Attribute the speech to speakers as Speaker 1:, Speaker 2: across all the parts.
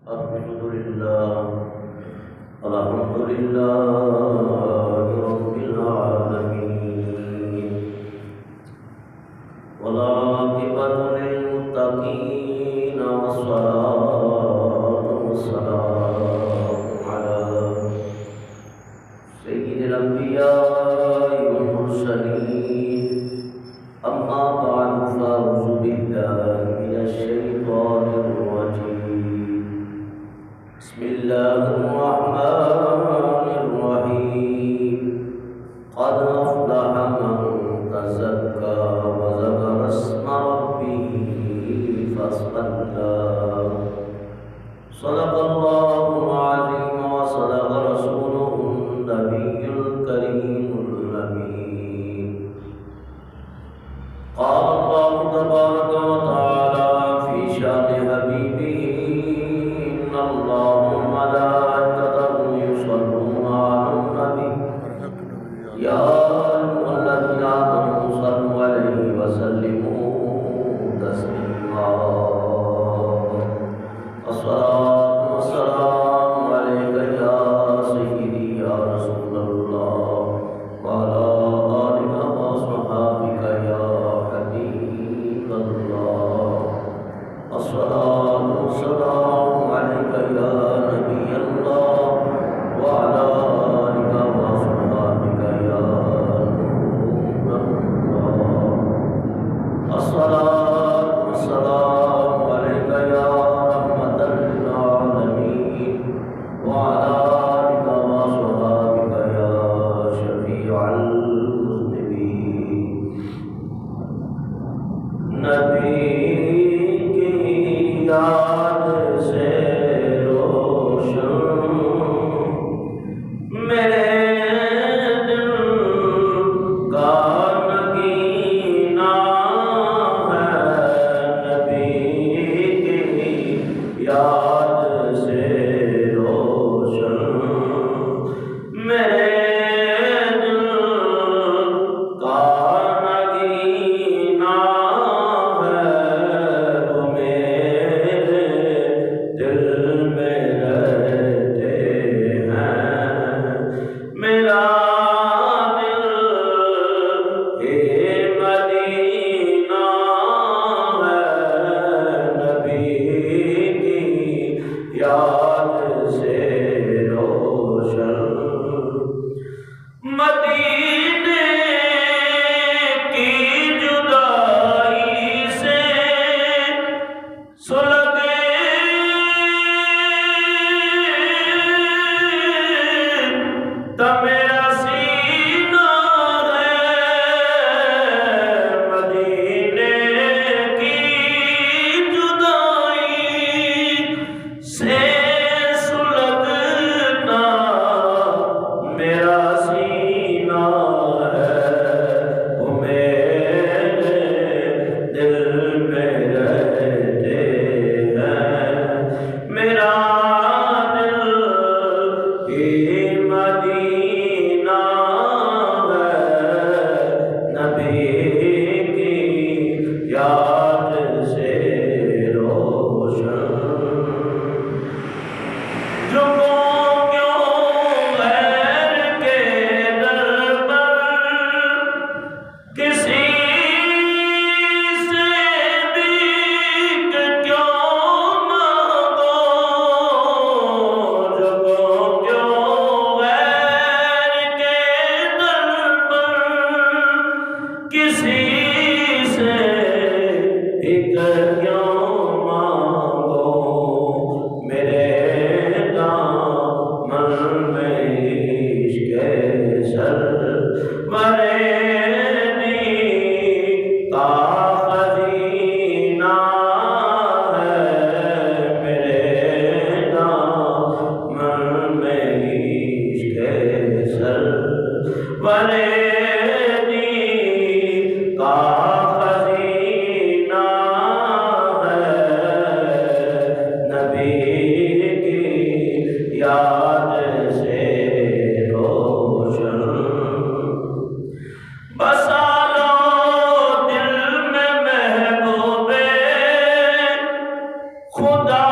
Speaker 1: الحمد لله رب العالمين والعاقبة للمتقين والصلاة والسلام على سيد الأنبياء والمرسلين أما بعد فأعوذ بالله من الشيطان الرجيم بسم الله الرحمن الرحيم قد أفلح من تزكى وذكر اسم ربه فصلى صدق الله العظيم وصدق رسوله النبي الكريم الأمين قال الله تبارك وتعالى في شأن حبيبه إن الله وملائكته يصلون على النبي يا أيها الذين آمنوا صلوا عليه وسلموا تسليما الصلاة والسلام عليك يا سيدي يا رسول الله وعلى آلك وصحابك يا حبيب الله الصلاة والسلام عليك يا نبي الله وعلى آلك وصحابك يا نور الله الصلاة والسلام عليك يا رحمة للعالمين وعلى آلك وصحابك يا شفيع المذنبين نبی کی یاد سے روشن میرے دل کا نگینا ہے نبی کی یاد سے روشن میرے دل کا نگینا ہے وہ میرے دل میں رہتے ہیں میرا دل یہ مدینہ ہے نبی کی یاد سے روشن مدینے کی جدائی سے سلگے تو میرا سینہ ہے مدینے کی جدائی سے سلگنا میرا سینہ ہے وہ میرے دل میں رہتے ہیں میرا دل یہ مدینہ ہے نبی کی یاد سے روشن جھکوں کیوں غیر کے در پر کسی سے بھیک کیوں مانگو جھکوں کیوں غیر کے در پر کسی سے بھیک کیوں مانگو میرے دامن میں عشق سرور دی کا خزینہ ہے میرے دامن میں عشق سرور دی کا خزینہ ہے نبی کی یاد سے روشن بسا لو دل میں محبوب خدا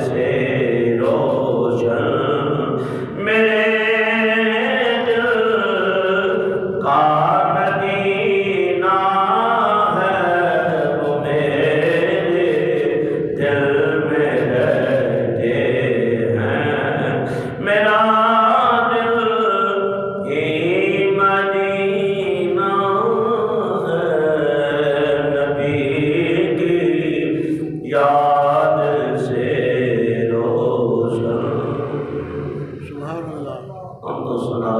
Speaker 1: سے روشن میرے دل کا نگینا ہے، وہ میرے دل میں رہتے ہیں، میرا دل ہی مدینہ ہے، نبی کی یاد سے روشن۔
Speaker 2: سبحان اللہ۔
Speaker 1: ہم تو سنا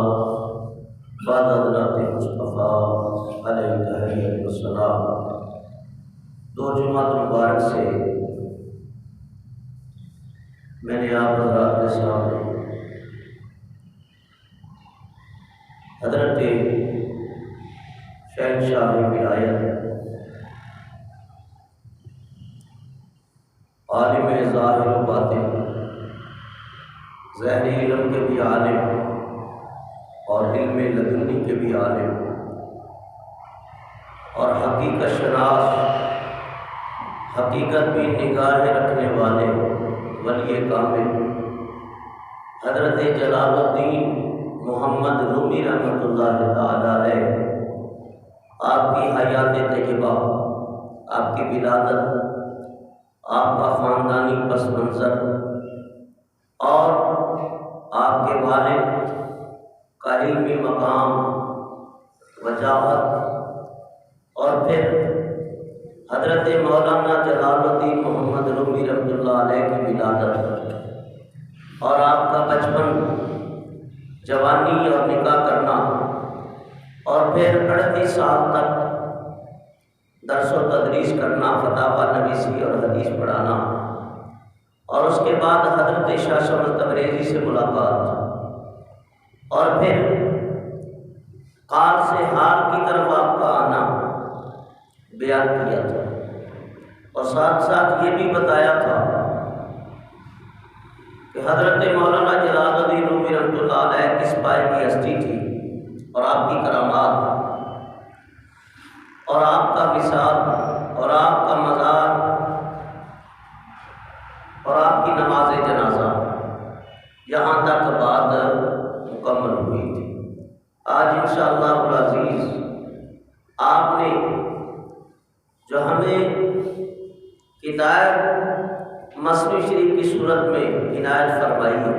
Speaker 1: بعد حضرات مصطفیٰ علیہ تحیۃ السلام دو جمعہ مبارک سے میں نے آپ حضرات کے سامنے حضرت شہنشاہ ولایت عالم ظاہر و باطن، ظاہری علم کے بھی عالم اور علم لدنی کے بھی عالم اور حقیقت شناس، حقیقت بھی نگاہیں رکھنے والے ولی کامل حضرت جلال الدین محمد رومی رحمۃ اللہ تعالی علیہ، آپ کی حیات طیبہ، آپ کی ولادت، آپ کا خاندانی پس منظر اور آپ کے والد کا علمی مقام، وجاہت، اور پھر حضرت مولانا جلال الدین محمد رومی رحمۃ اللہ علیہ کی ولادت اور آپ کا بچپن، جوانی اور نکاح کرنا، اور پھر 38 سال تک درس و تدریس کرنا، فتاوی نویسی اور حدیث پڑھانا، اور اس کے بعد حضرت شاہ شمس تبریزی سے ملاقات، اور پھر قال سے حال کی طرف آپ کا آنا بیان کیا تھا، اور ساتھ ساتھ یہ بھی بتایا تھا کہ حضرت مولانا جلال الدین رومی رحمۃ اللہ علیہ کس پائے کی ہستی تھی، اور آپ کی کرامات اور آپ کا وصال اور آپ کا مزار اور آپ کی نماز جنازہ یہاں تک بات مکمل ہوئی تھی۔ آج انشاءاللہ العزیز آپ نے جو ہمیں ہدایت مثنوی شریف کی صورت میں عنایت فرمائی ہے،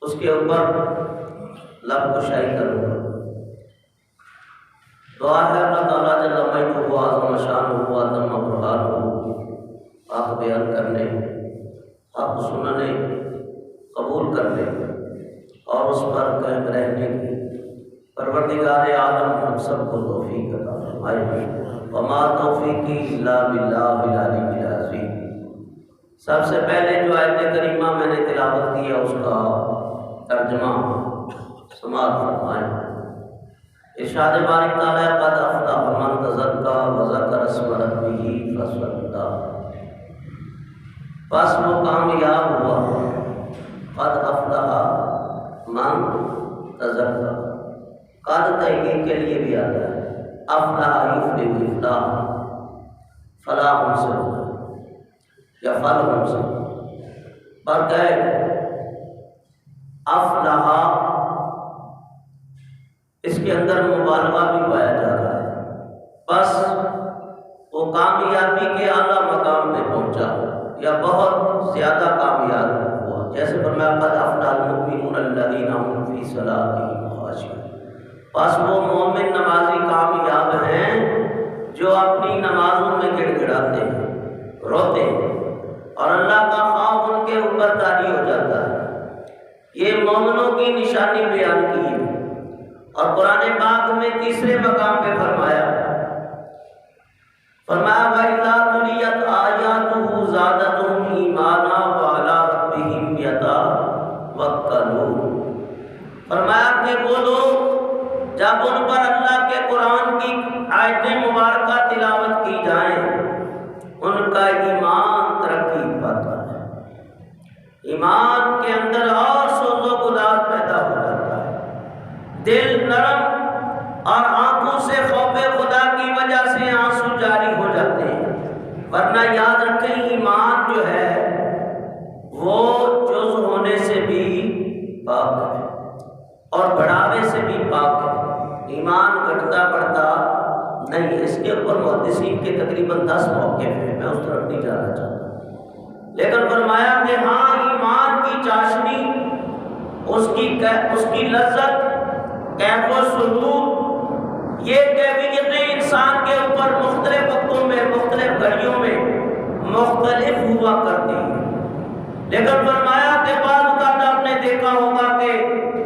Speaker 1: اس کے اوپر لب کشائی کروں گا۔ دعا ہے اللہ تعالیٰ جل مجدہ اعظم شانہ اعظم برہانہ آپ بیان کرنے، آپ سننے، قبول کرنے اور اس پر قائم رہنے کی پروردگار عالم ہم سب کو توفیق عطا فرمائے۔ وما توفیقی الا باللہ العلی العظیم۔ سب سے پہلے جو آیت کریمہ میں نے تلاوت کیا اس کا ترجمہ سماعت فرمائیں۔ ارشاد باری تعالیٰ قد افلح من تزکیٰ وذکر اسم ربہ فصلی، بس وہ کامیاب ہوا، قد افلح من تزکیٰ، قد تحقیق کے لیے بھی آتا ہے، افلح یفلح افلاح، فلاح ان سے ہوتا ہے یا فل ان سے، پر گئے افلح، اس کے اندر مبالغہ بھی پایا جا رہا ہے، بس وہ کامیابی کے اعلیٰ مقام پہ پہنچا یا بہت زیادہ کامیاب ہوا، جیسے فرمایا قد افلح المؤمنون الذین هم فی صلاتهم خاشعون، بس وہ مومن نمازی کامیاب ہیں جو اپنی نمازوں میں گڑ گڑاتے ہیں، روتے ہیں، اور اللہ کا خوف ان کے اوپر طاری ہو جاتا ہے۔ یہ مومنوں کی نشانی بیان کی ہے، اور قرآن پاک میں تیسرے مقام پہ فرمایا وَإِذَا تُلِيَتْ آيَاتُهُ زَادَتْهُمْ إِيمَانًا وَعَلَىٰ رَبِّهِمْ يَتَوَكَّلُونَ، فرمایا کہ وہ لوگ جب ان پر اللہ کے قرآن کی آیتیں مبارکہ تلاوت کی جائیں ان کا ایمان ترقی پاتا ہے، ایمان کے اندر اور سوز و گداز پیدا ہو جاتا ہے، دل نرم اور آنکھوں سے خوف خدا کی وجہ سے آنسو جاری ہو جاتے ہیں، ورنہ یاد رکھیں ایمان جو ہے ایمان گھٹتا بڑھتا نہیں ہے۔ اس کے اوپر محدثین کے تقریباً 10 موقف ہیں، میں اس طرف نہیں جانا چاہتا، لیکن فرمایا کہ ہاں ایمان کی چاشنی، اس کی لذت، کیف و سرور، یہ کیفیتیں انسان کے اوپر مختلف وقتوں میں، مختلف گھڑیوں میں مختلف ہوا کرتی ہیں۔ لیکن فرمایا کہ بعض اوقات آپ نے دیکھا ہوگا کہ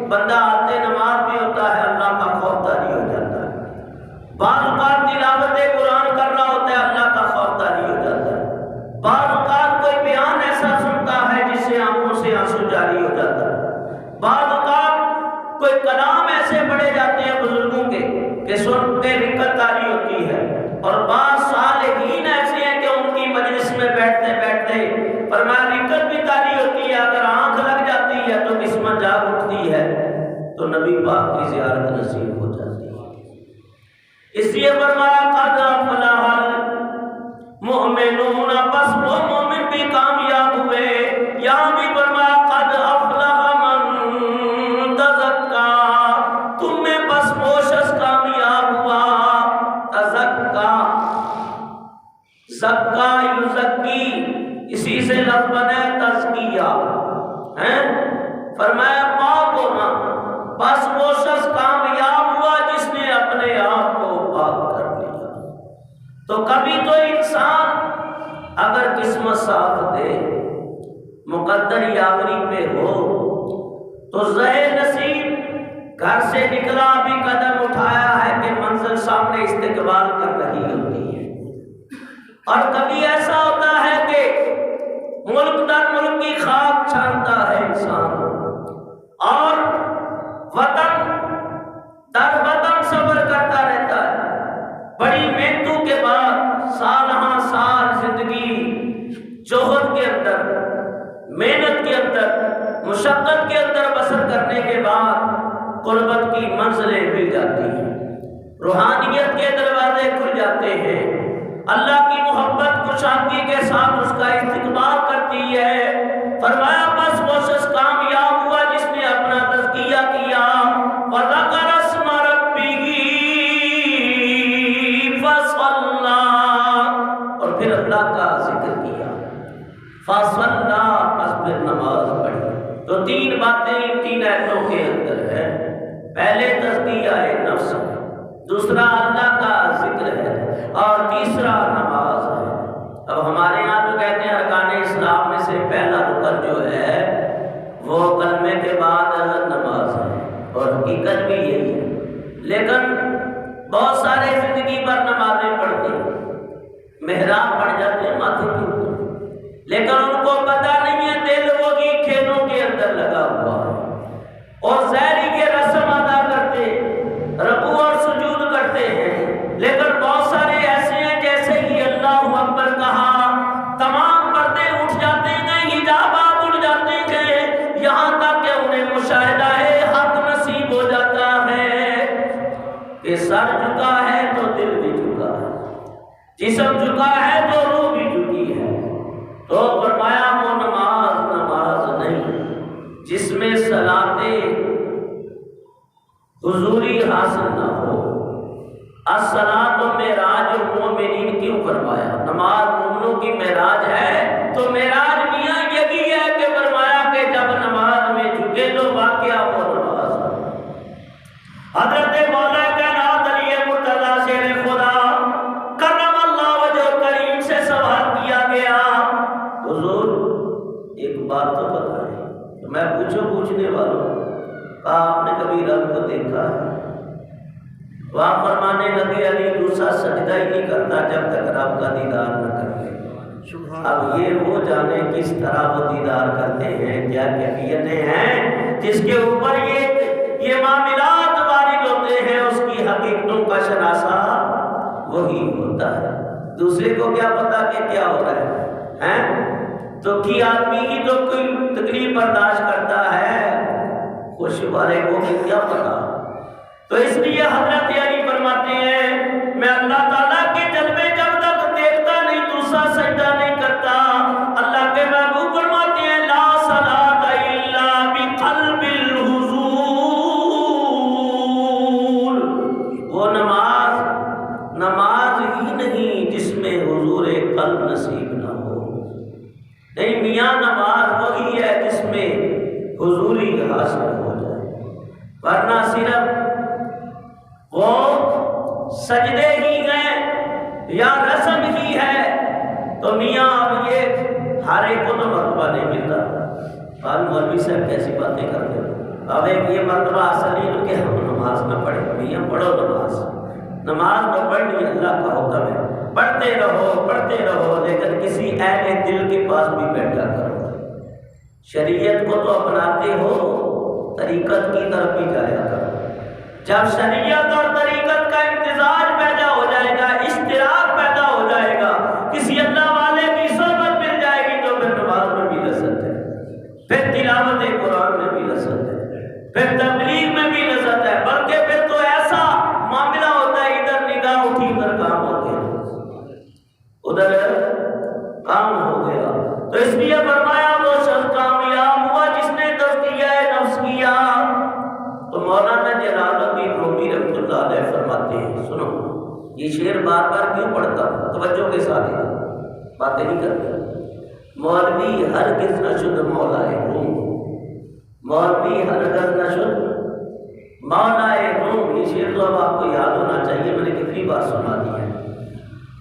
Speaker 1: بندہ آتے نماز بھی ہوتا ہے، اللہ کا خوف طاری ہو جاتا ہے۔ بعض اوقات تلاوت قرآن کر رہا ہوتا ہے، اللہ کا خوف طاری ہو جاتا ہے۔ بعض اوقات کوئی بیان ایسا سنتا ہے جس سے آنکھوں سے آنسو جاری ہو جاتا ہے۔ بعض اوقات کوئی کلام ایسے پڑھے جاتے ہیں بزرگوں کے کہ سن کے رکت طاری ہوتی ہے، اور بعض صالحین ایسے ہیں کہ ان کی مجلس میں بیٹھتے بیٹھتے فرمایا رکت بھی طاری ہوتی ہے، اگر آنکھ لگ جاتی ہے تو قسمت جاگ اٹھتی ہے، تو نبی پاک کی زیارت نصیب ہو جاتی ہے۔ اس لیے فرمایا قد افلح المؤمنون، بس وہ مومن بھی کامیاب ہوئے۔ یہاں بھی فرمایا قد افلح من تزکا، تم میں بس وہ شخص کامیاب ہوا۔ تزکا، زکا یزکی، اسی سے لفظ بنا ہے تزکیہ، فرمایا پاک ہونا، بس وہ شخص کامیاب ہوا جس نے اپنے آپ کو پاک کر لیا۔ تو کبھی تو انسان اگر قسمت صاف دے، مقدر یاوری پہ ہو، تو ظاہر نصیب گھر سے نکلا بھی قدم اٹھایا ہے کہ منزل سامنے استقبال کر رہی ہوتی ہے۔ اور کبھی ایسا ہوتا ہے کہ ملک در ملک کی خاک چھانتا ہے انسان، اور وطن در وطن سفر کرتا رہتا ہے، بڑی محنتوں کے بعد سالہ سال زندگی جوہد کے اندر، محنت کے اندر، مشقت کے اندر بسر کرنے کے بعد قربت کی منزلیں مل جاتی ہیں، روحانیت کے دروازے کھل جاتے ہیں، اللہ کی محبت کشادگی کے ساتھ اس کا استقبال کرتی ہے۔ فرمایا بس وہ شخص کامیاب ہوا جس نے اپنا تزکیہ کیا، وذکر اسم ربہ فصلی، اور پھر اللہ کا ذکر کیا، فصلی، بس پھر نماز پڑھی۔ تو 3 باتیں ان 3 آیتوں کے اندر ہیں۔ پہلے تزکیہ نفس ہے، دوسرا اللہ کا ذکر ہے، اور تیسرا نماز ہے۔ اب ہمارے یہاں تو کہتے ہیں ارکان اسلام میں سے پہلا رکن جو ہے وہ کلمے کے بعد نماز ہے، اور حقیقت بھی یہی ہے، لیکن بہت سارے زندگی پر نمازیں پڑھتے ہیں، محراب پڑھ جاتے ہیں ماتھے کے اوپر، لیکن ان کو پتہ نہیں ہے دل وہ کی کھیلوں کے اندر لگا ہوا ہے، اور ظاہری کے رسم ادا کرتے، رکوع اور سجود کرتے ہیں، لیکن بہت سارے ایسے ہیں جیسے ہی اللہ اکبر کہا تمام پردے اٹھ جاتے ہیں، حجابات اٹھ جاتے ہیں، یہاں تک کہ انہیں مشاہدہ حق نصیب ہو جاتا ہے کہ سر جھکا ہے تو دل بھی جھکا ہے، جسم جھکا ہے تو روح بھی جھکی ہے۔ تو فرمایا وہ نماز نہیں جس میں صلاۃ حضوری حاصل نہ ہو۔ الصلاۃ معراج المومنین کیوں فرمایا؟ نماز مومنوں کی معراج ہے، تو معراج میاں یہی ہے کہ فرمایا کہ جب نماز میں جھکے تو واقعہ وہ نماز ہے۔ حضرت مولا کائنات علی مرتضیٰ شیر خدا کرم اللہ وجہ کریم سے سوال کیا گیا، حضور ایک بات تو بتائیں، میں پوچھنے والوں کہا آپ نے کبھی رب کو دیکھا ہے؟ وہاں فرمانے لگے علی دوسرا سجدہ ہی نہیں کرتا جب تک رب کا دیدار نہ کر لے۔ اب یہ وہ جانے کس طرح وہ دیدار کرتے ہیں، کیا کیفیتیں ہیں جس کے اوپر یہ معاملات وارد ہوتے ہیں، اس کی حقیقتوں کا شناسہ وہی ہوتا ہے، دوسرے کو کیا پتا کہ کیا ہو رہا ہے؟ تو کی آدمی ہی تو کوئی تکلیف برداشت کرتا ہے، خوش والے کو بھی کیا پتا۔ تو اس لیے حضرت علی فرماتے ہیں میں اللہ تعالیٰ کے جلوے جب تک دیکھتا نہیں دوسرا سجدہ نہیں کرتا۔ اللہ کے محبوب فرماتے ہیں لا صلاۃ الا بقلب الحضور، نماز وہی ہے جس میں حضوری حاصل ہو جائے، ورنہ صرف وہ سجدے ہی ہیں یا رسم ہی ہے تو میاں اب یہ ہر ایک کو تو مرتبہ نہیں ملتا۔ اور مولوی صاحب کیسی باتیں کرتے ہو، اب ایک یہ مرتبہ اصل نہیں تو کہ ہم نماز نہ پڑھیں، میاں پڑھو نماز تو پڑھنی اللہ کا حکم ہے، پڑھتے رہو لیکن کسی اہل دل کے پاس بھی بیٹھا کرو۔ شریعت کو تو اپناتے ہو، طریقت کی طرف بھی جایا کرو۔ جب شریعت اور طریقت کا امتزاج پیدا ہو جائے گا، اشتراک پیدا ہو جائے گا، کسی اللہ والے کی صحبت مل جائے گی تو پھر نماز میں بھی لذت ہے، پھر تلاوت قرآن میں بھی لذت ہے، پھر تبلیغ میں بھی لذت ہے، بلکہ پھر تو ایسا معاملہ ہوتا ہے ادھر نگاہ اٹھی ادھر کام ہو گیا۔ تو اس لیے فرمایا وہ شخص کامیاب ہوا جس نے تزکیہ نفس کیا۔ تو مولانا جلال الدین رومی رحمۃ اللہ علیہ فرماتے ہیں، سنو یہ شعر بار بار کیوں پڑھتا ہوں، توجہ کے ساتھ باتیں نہیں کرتے۔ مولوی ہرگز نہ شد مولائے روم، مولوی ہرگز نہ شد مولائے روم۔ یہ شعر تو اب آپ کو یاد ہونا چاہیے، میں نے کتنی بار سنا دیا ہے۔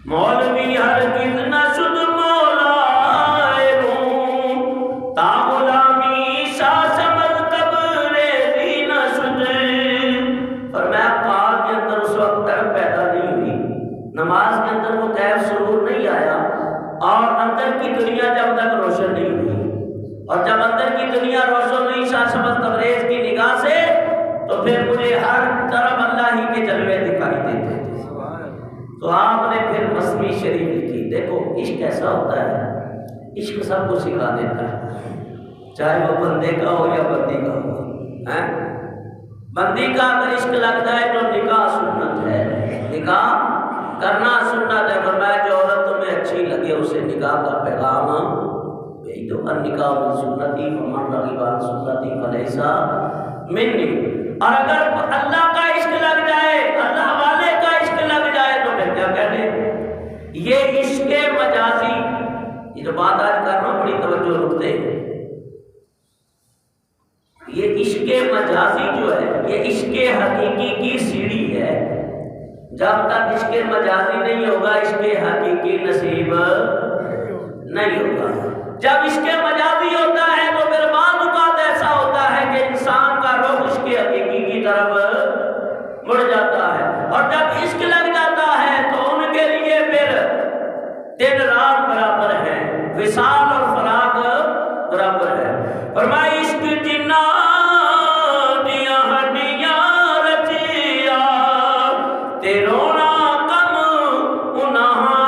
Speaker 1: مولوی ہرگز نہ شد مولائے روم، تا غلامی شاہ شمل تبریزی نہ شد۔ فرمایا قال کے اندر اس وقت تڑپ پیدا نہیں ہوئی، نماز کے اندر وہ کیف سرور نہیں آیا، اور اندر کی دنیا جب تک روشن نہیں ہوئی، اور جب اندر کی دنیا روشن ہوئی شاہ شمل تبریز کی نگاہ سے، تو پھر مجھے ہر طرف اللہ ہی کے جلوے دکھائی دیتے تھے۔ تو آپ نے پھر مسمی شریف لکھی۔ دیکھو عشق ایسا ہوتا ہے، عشق سب کو سکھا دیتا ہے، چاہے وہ بندے کا ہو یا بندی کا ہو۔ بندی کا اگر عشق لگتا ہے تو نکاح سنت ہے، نکاح کرنا سنت ہے۔ فرمایا جو عورت تمہیں اچھی لگے اسے نکاح کا پیغام بھیج دو، النکاح من سنتی فمن رغب عن سنتی فلیس منی۔ اور اگر اللہ کا عشق لگ جائے، اللہ والے کا عشق لگ جائے تو پھر کیا کہنے، یہ عشق مجازی، یہ جو بات آج کر رہا ہوں بڑی توجہ رکھتے ہیں، یہ عشق مجازی جو ہے یہ عشق حقیقی کی سیڑھی ہے۔ جب تک عشق مجازی نہیں ہوگا عشق حقیقی نصیب نہیں ہوگا۔ جب عشق مجازی ہوتا ہے تو پھر بعض اوقات ایسا ہوتا ہے کہ انسان کا رخ عشق حقیقی کی طرف مڑ جاتا ہے، اور جب عشق لگ جاتا ہے تو ان کے لیے پھر دن رات برابر ہے، وصال اور فراق برابر ہے۔ فرمایا عشق جنا دیا ہڈیاں رچیا تے رونا کم انہاں،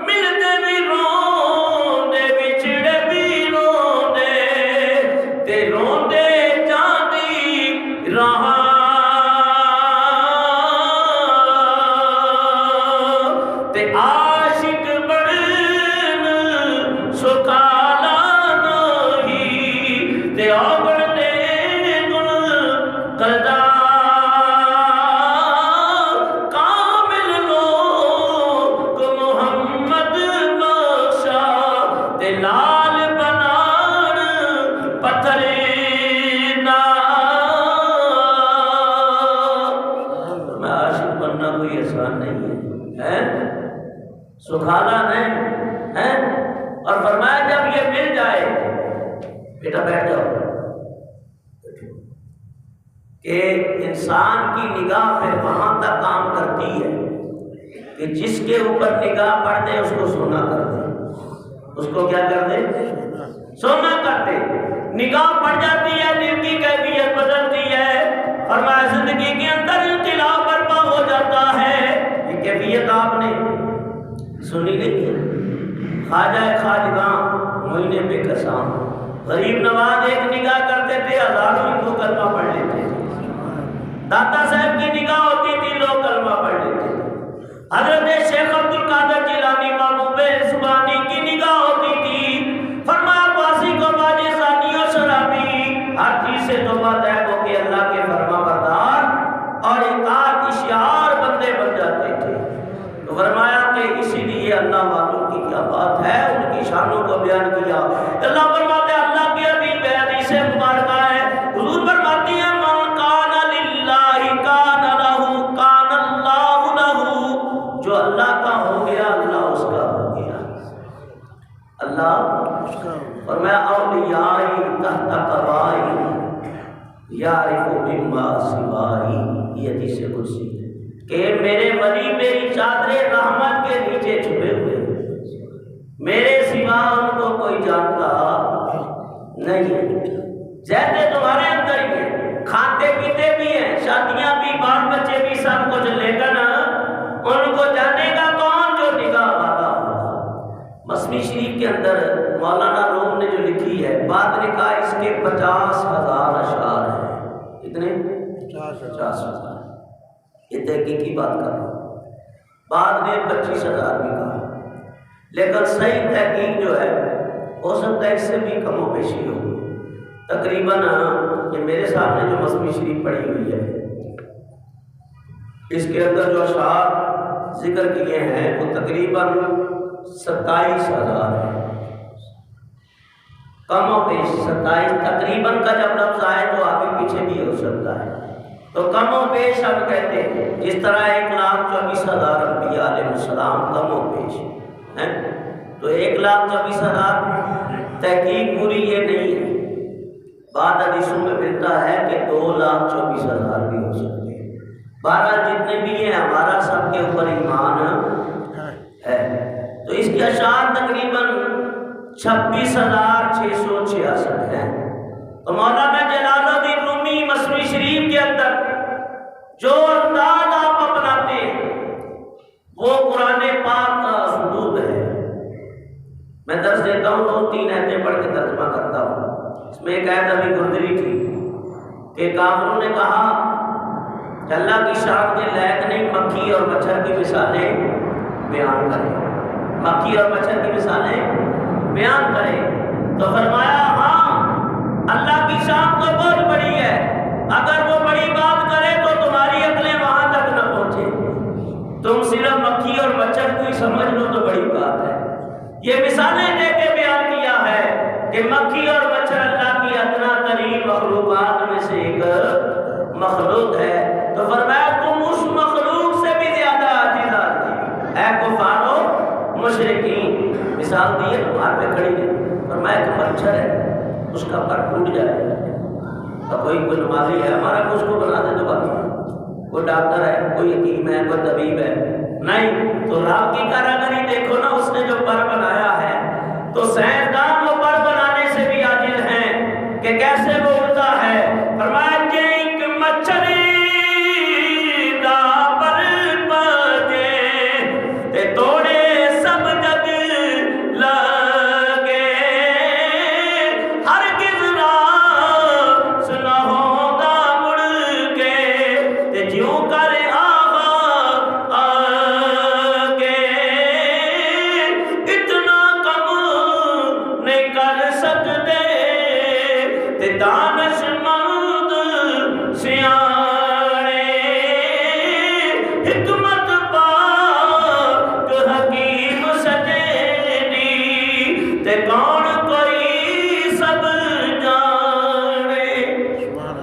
Speaker 1: ملتے بھی روندے بچھڑے بھی روندے تے روندے جاندی رہاں، تے عاشق بڑن سکالا نہیں تے آگڑ دے گل قدا، کامل لوگ محمد بخشا تے لال بنان پتھر نا۔ میں عاشق بننا کوئی آسان نہیں ہے، سکھانا نہیں ہے۔ اور فرمایا جب یہ مل جائے، بیٹا بیٹھ جاؤ، کہ انسان کی نگاہ پھر وہاں تک کام کرتی ہے کہ جس کے اوپر نگاہ پڑ دے اس کو سونا کر دے، اس کو کیا کر دے، سونا کر دے۔ نگاہ پڑ جاتی ہے، دل کی کیفیت بدلتی ہے، فرمایا زندگی کے اندر انقلاب برپا ہو جاتا ہے۔ یہ کیفیت آپ نے سنی نہیں ہے؟ خواجہ خواجگاں معین بے کساں غریب نواز ایک نگاہ کرتے تھے ہزاروں ہی کو کلمہ پڑھ لیتے تھے، داتا صاحب کی نگاہ ہوتی تھی لوگ کلمہ پڑھ لیتے تھے، حضرت شیخ عبد القادر جیلانی محبوب سبحانی کی نگاہ ہوتی تھی۔ فرمایا باسی کو باجے ثانی و شرابی، ہر چیز سے توبہ طیب ہو کے اللہ کے فرما بردار اور اطاعت اشعار بندے بن جاتے تھے۔ تو فرمایا کہ اسی لیے اللہ والوں کی کیا بات ہے، شانوں کو بیان کیا۔ اللہ فرماتے ہیں اللہ کی حبیب حدیث مبارکہ ہے، حضور فرماتی ہیں من کان للہ کان لہ کان اللہ لہ، جو اللہ کا ہو گیا اللہ اس کا ہو گیا۔ اللہ فرمایا اولیائی تحت قوائی یعرف مما سوائی، یہ حدیث قدسی ہے کہ میرے ولی میری چادر رحمت کے نیچے چھپے ہوئے ہیں، میرے سوا ان کو کوئی جانتا نہیں ہے۔ جیسے تمہارے اندر ہی ہیں، کھاتے پیتے بھی ہیں، شادیاں بھی، بال بچے بھی، سب کچھ، لیکن ان کو جانے گا کون؟ جو نگاہ والا ہوگا۔ مثنوی شریف کے اندر مولانا روم نے جو لکھی ہے، بعد نے کہا اس کے 50,000 اشعار ہیں۔ کتنے؟ 50,000۔ یہ تحقیقی بات کر رہا ہوں، بعد نے 25,000 بھی کہا، لیکن صحیح تحقیق جو ہے ہو سکتا ہے اس سے بھی کم و بیشی ہو۔ تقریباً یہ میرے سامنے جو مثنوی شریف پڑھی ہوئی ہے، اس کے اندر جو اشعار ذکر کیے ہیں وہ تقریباً 27,000 ہیں، کم و بیش 27۔ تقریباً کا جب لفظ آئے تو آگے پیچھے بھی ہو سکتا ہے، تو کم و بیش ہم کہتے ہیں۔ جس طرح 1,24,000 انبیاء علیہ السلام کم و بیش ہیں، تو 1,24,000 تحقیق پوری یہ نہیں ہے۔ بعض حدیثوں میں ملتا ہے کہ 2,24,000 بھی ہو سکتے ہیں۔ بہرحال جتنے بھی ہیں ہمارا سب کے اوپر ایمان ہے۔ تو اس کے اشعار تقریباً 26,666 ہیں۔ تو مولانا جلال الدین رومی مثنوی شریف کے اندر جو انداز آپ اپناتے ہیں وہ قرآن پاک کا اسلوب ہے۔ میں درس دیتا ہوں تو 3 آیتیں پڑھ کے ترجمہ کرتا ہوں۔ اس میں ایک آیت ابھی گزری تھی کہ کافروں نے کہا کہ اللہ کی شان کے لائق نہیں مکھی اور مچھر کی مثالیں بیان کریں، مکھی اور مچھر کی مثالیں بیان کریں۔ تو فرمایا ہاں اللہ کی شان تو بہت بڑی ہے، اگر وہ بڑی بات کرے تو تمہاری عقلیں وہاں تک نہ پہنچے، تم صرف مکھی اور مچھر کو ہی سمجھ لو تو بڑی بات ہے۔ یہ مثالیں دے کے بیان کیا ہے کہ مکھی اور مچھر اللہ کی ادنا ترین مخلوقات میں سے ایک مخلوق ہے۔ تو فرمایا تم اس مخلوق سے بھی زیادہ عاجز آدمی، اے کفار و مشرکین۔ مثال دی ہے تمہارے پہ کھڑی ہے، فرمایا کہ مچھر ہے اس کا پر ٹوٹ جائے، تو کوئی نمازی ہے ہمارا کو اس کو بنا دے، تو باقی کوئی ڈاکٹر ہے، کوئی حکیم ہے، کوئی طبیب ہے نہیں۔ تو رب کی کاراگری دیکھو نا، اس نے جو پر بنایا ہے تو سائنسدان وہ پر بنانے سے بھی عاجز ہیں کہ کیسے وہ اڑتا ہے۔ فرمایا کہ ایک مچھر دا پر پجے تے توڑے سب جگ لگے، ہرگز راس نہ ہوگا مڑ کے تے جیوں کر دانش مند سیانے حکمت پاک حکیم سجدی تے کون کوئی سب جانے۔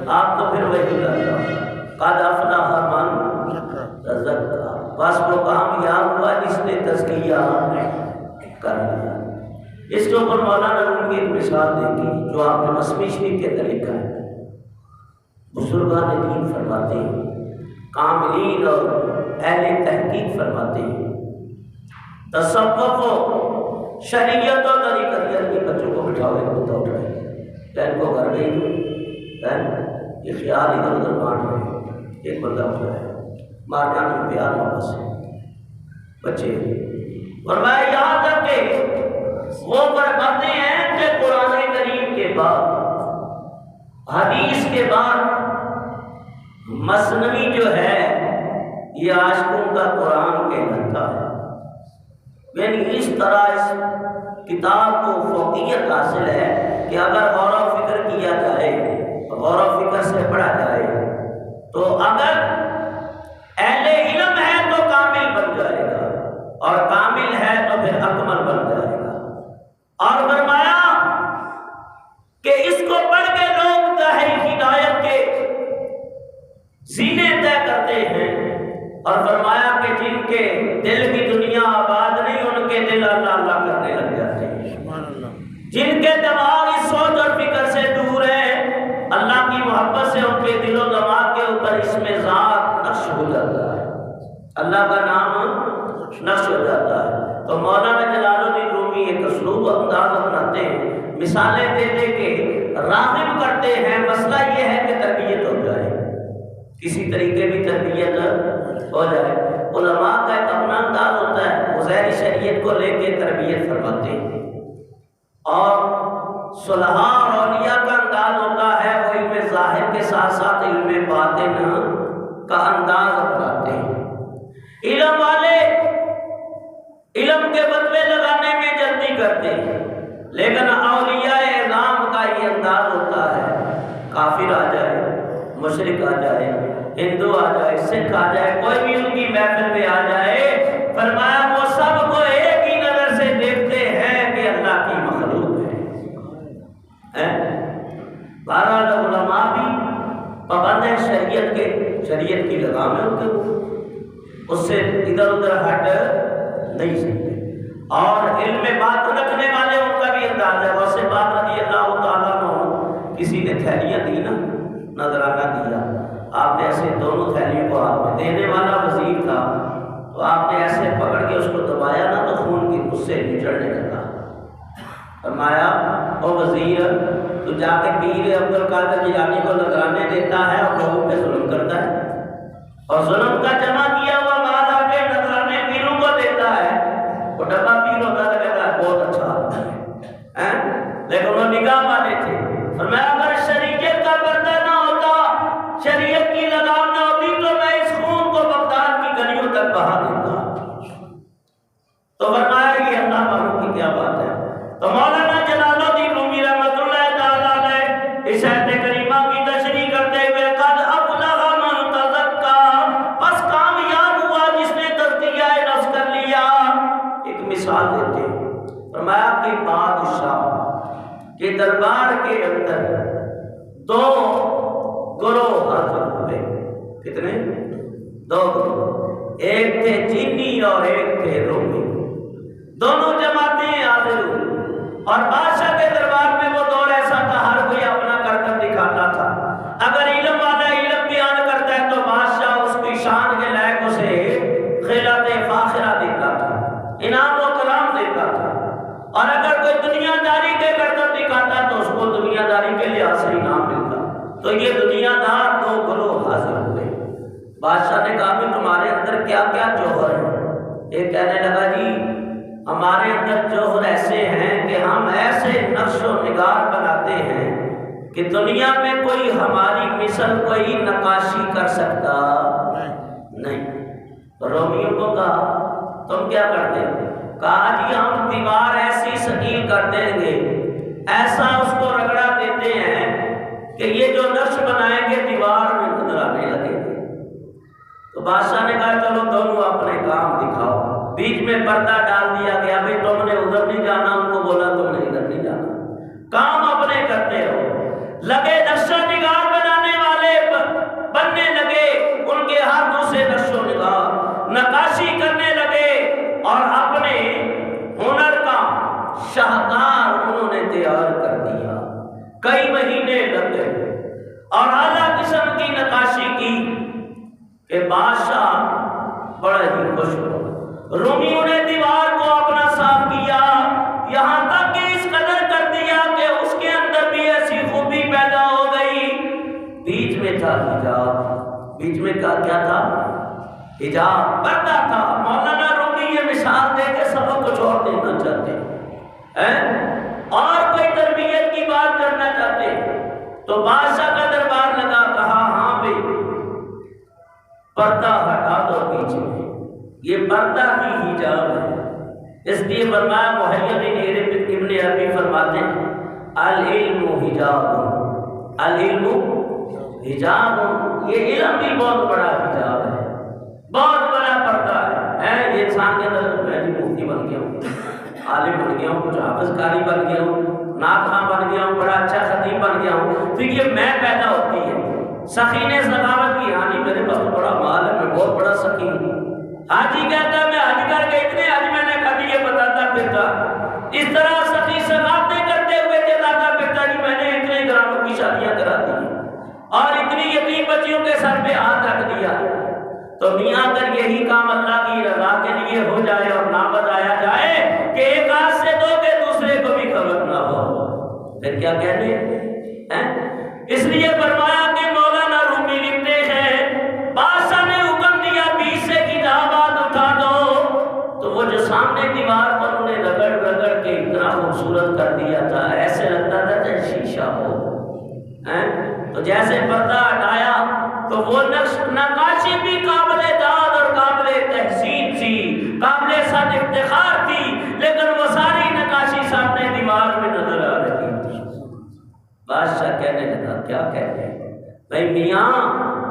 Speaker 1: آپ تو پھر وہی کرتا قد افلح من تزکا، بس وہ کامیاب ہوا جس نے تزکیہ کر لیا۔ اس کے اوپر مولانا روم کی ایک مثال دیکھی جو آپ نے مثنوی شریف کے اندر لکھا ہے۔ بزرگان دین فرماتے ہیں، کاملین اور اہل تحقیق فرماتے ہیں، تصوف و شریعت و طریقت کے بچوں کو بٹھاؤ، ایک کتا اٹھائے، بہن کو گھر گئی بہن یہ خیال ادھر ادھر بانٹ رہے، ایک بندہ اٹھایا مارنا نہیں، پیار واپس بچے۔ اور میں یہاں تک کہ وہ فرماتے ہیں کہ قرآن کریم کے بعد، حدیث کے بعد مثنوی جو ہے یہ عاشقوں کا قرآن کہلاتا ہے۔ یعنی اس طرح اس کتاب کو فوقیت حاصل ہے کہ اگر غور و فکر کیا جائے، غور و فکر سے پڑھا جائے تو اگر اہل علم ہے تو کامل بن جائے گا، اور کامل ہے تو پھر اکمل بن جائے گا۔ جن کے دماغ اس سوچ اور فکر سے دور ہے، اللہ کی محبت سے ان کے دل و دماغ کے اوپر اس میں ذات نقش ہو جاتا ہے، اللہ کا نام نقش ہو جاتا ہے۔ تو مولانا جلال الدین رومی ایک اسلوب انداز اپناتے ہیں، مثالیں دے دے کے راغب کرتے ہیں۔ مسئلہ یہ ہے کہ تربیت ہو جائے، کسی طریقے بھی تربیت ہو جائے۔ علماء کا ایک اپنا انداز ہوتا ہے، وہ ظاہری شریعت کو لے کے تربیت فرماتے ہیں، اور صلحاء اور اولیاء کا انداز ہوتا ہے وہ علم ظاہر کے ساتھ ساتھ علم باطن کا انداز اپناتے ہیں۔ علم والے علم کے بدلے لگانے میں جلدی کرتے ہیں، لیکن اولیاء اعظام کا یہ انداز ہوتا ہے، کافر آ جائے، مشرک آ جائے، ہندو آ جائے، سکھ آ جائے، کوئی بھی ان کی محفل میں آ جائے، فرمایا وہ سب کو ایک ہی نظر سے دیکھتے ہیں کہ اللہ کی مخلوق ہے۔ بہرحال علماء بھی پابند ہیں شریعت کی لگام ہے ان کے، اس سے ادھر ادھر ہٹ نہیں سکتے۔ اور علم بات رکھنے والے ان کا بھی انداز ہے۔ غوث پاک رضی اللہ تعالیٰ عنہ کسی نے تھیلیاں دی نا، نذرانہ دیا، آپ نے ایسے دونوں تھیلیوں کو ہاتھ میں، دینے والا وزیر تھا، تو آپ نے ایسے پکڑ کے اس کو دبایا نا تو خون کی اس سے نچڑنے لگا۔ فرمایا او وزیر، تو جا کے پیر عبد القادر جیلانی کو نذرانے دیتا ہے اور لوگوں پہ ظلم کرتا ہے، اور ظلم کا جمع کیا ہوا مال آ کے نذرانے پیروں کو دیتا ہے۔ وہ ڈبہ پیر ہوتا ہے، کہتا ہے بہت اچھا آتا ہے، لیکن وہ نگاہ والے تھے۔ فرمایا اگر شریعت کا پردہ نہ ہوتا، شریعت کی لگام نہ ہوتی تو میں اس خون کو بغداد کی گلیوں تک بہا دیتا۔ تو فرمایا یہ اللہ والوں کی کیا بات ہے۔ تو مولانا جلال الدین رومی رحمۃ اللہ تعالیٰ علیہ اس آیت کریمہ کی تشریح کرتے ہوئے قد افلح من تزکا، بس کامیاب ہوا جس نے تزکیہ نفس کر لیا۔ ایک مثال دیتے ہیں، فرمایا کہ بادشاہ کے دربار کے اندر دو گروہ حاضر ہوئے۔ کتنے؟ دو گروہ، ایک تھے چینی اور ایک تھے رومی، دونوں جماعتیں حاضر ہوئی۔ اور بادشاہ کے دربار میں وہ دور ایسا تھا، ہر کوئی اپنا کرتب دکھاتا تھا۔ اگر علم والا علم بیان کرتا ہے تو بادشاہ اس کی شان کے لائق اسے خلعت فاخرہ دیتا تھا، انعام و کرام دیتا تھا، اور اگر کوئی دنیا داری کے کرتب دکھاتا تو اس کو دنیا داری کے لحاظ سے انعام ملتا۔ تو یہ دنیا دار دو گروہ حاضر ہوئے۔ بادشاہ نے کہا کہ تمہارے اندر کیا کیا جوہر ہے؟ ایک کہنے لگا جی ہمارے اندر جوہر ایسے ہیں کہ ہم ایسے نقش و نگار بناتے ہیں کہ دنیا میں کوئی ہماری مثل کوئی نقاشی کر سکتا نہیں۔ رومیوں کو کہا تم کیا کرتے ہو؟ کہا جی ہم دیوار ایسی ثقیل کر دیں گے، ایسا اس کو رگڑا دیتے ہیں کہ یہ جو نقش بنائیں گے دیوار میں نظر آنے لگے گے۔ تو بادشاہ نے کہا چلو دونوں اپنے کام دکھاؤ۔ بیچ میں پردہ ڈال دیا گیا، بھئی تم نے ادھر نہیں جانا، ان کو بولا تم نے ادھر نہیں جانا، کام اپنے کرتے ہو۔ لگے نقشہ نگار بنانے والے بننے لگے، ان کے ہاتھوں سے نقش و نگار نقاشی کرنے لگے، اور اپنے ہنر کا شاہکار انہوں نے تیار کر دیا۔ کئی مہینے لگ گئے اور اعلیٰ قسم کی نقاشی کی کہ بادشاہ بڑا ہی خوش ہوا۔ رومیوں نے دیوار کو اپنا صاف کیا، یہاں تک کہ اس قدر کر دیا کہ اس کے اندر بھی ایسی خوبی پیدا ہو گئی۔ بیچ میں تھا حجاب، بیچ میں کیا تھا؟ حجاب، پردہ تھا۔ مولانا رومی یہ مثال دے کے سب کچھ اور دینا چاہتے ہیں، اور کوئی تربیت کی بات کرنا چاہتے ہیں۔ تو بادشاہ کا دربار لگا، کہا ہاں بھائی پردہ ہٹا دو بیچ میں، یہ پردہ ہی حجاب ہے۔ اس لیے فرمایا محیدین ابن عربی فرماتے ہیں العلم حجاب، العلم حجاب، یہ علم بھی بہت بڑا حجاب ہے، بہت بڑا پردہ ہے۔ یہ انسان کے اندر میں بھی مفتی بن گیا ہوں، عالم بن گیا ہوں، کچھ حافظ قاری بن گیا ہوں، نعت خواں بن گیا ہوں، بڑا اچھا خطیب بن گیا ہوں، تو یہ میں پیدا ہوتی ہے سخینے سخاوت کی۔ ہاں جی میرے پاس تو بڑا مال ہے، میں بہت بڑا سخی ہوں۔ حاجی کہتا ہے میں حج کر کے اتنے حج میں نے کبھی یہ بتاتا پھرتا، اس طرح سخی سخاوتیں کرتا بچیوں کے سر پہ ہاتھ رکھ دیا تو میاں اگر یہی کام اللہ کی رضا کے لیے ہو جائے اور نہ بتایا جائے کہ ایک ہاتھ سے دو کہ دوسرے کو بھی خبر نہ ہو، پھر کیا کہنے ہیں؟ اس لیے فرمایا کہ مولانا رومی لکھتے ہیں بادشاہ نے حکم دیا 20 سے کتابات اٹھا دو، تو وہ جو سامنے دیوار پر انہیں رگڑ رگڑ کے اتنا خوبصورت کر دیا تھا ایسے لگتا تھا جیسے شیشہ ہو، تو جیسے پردہ ہٹایا تو وہ نقاشی بھی قابل داد اور قابل تحسین تھی، قابل صد افتخار تھی، لیکن وہ ساری نقاشی سامنے دیوار میں نظر آ رہی تھی۔ بادشاہ کہنے لگا کیا کہتے ہیں بھائی میاں،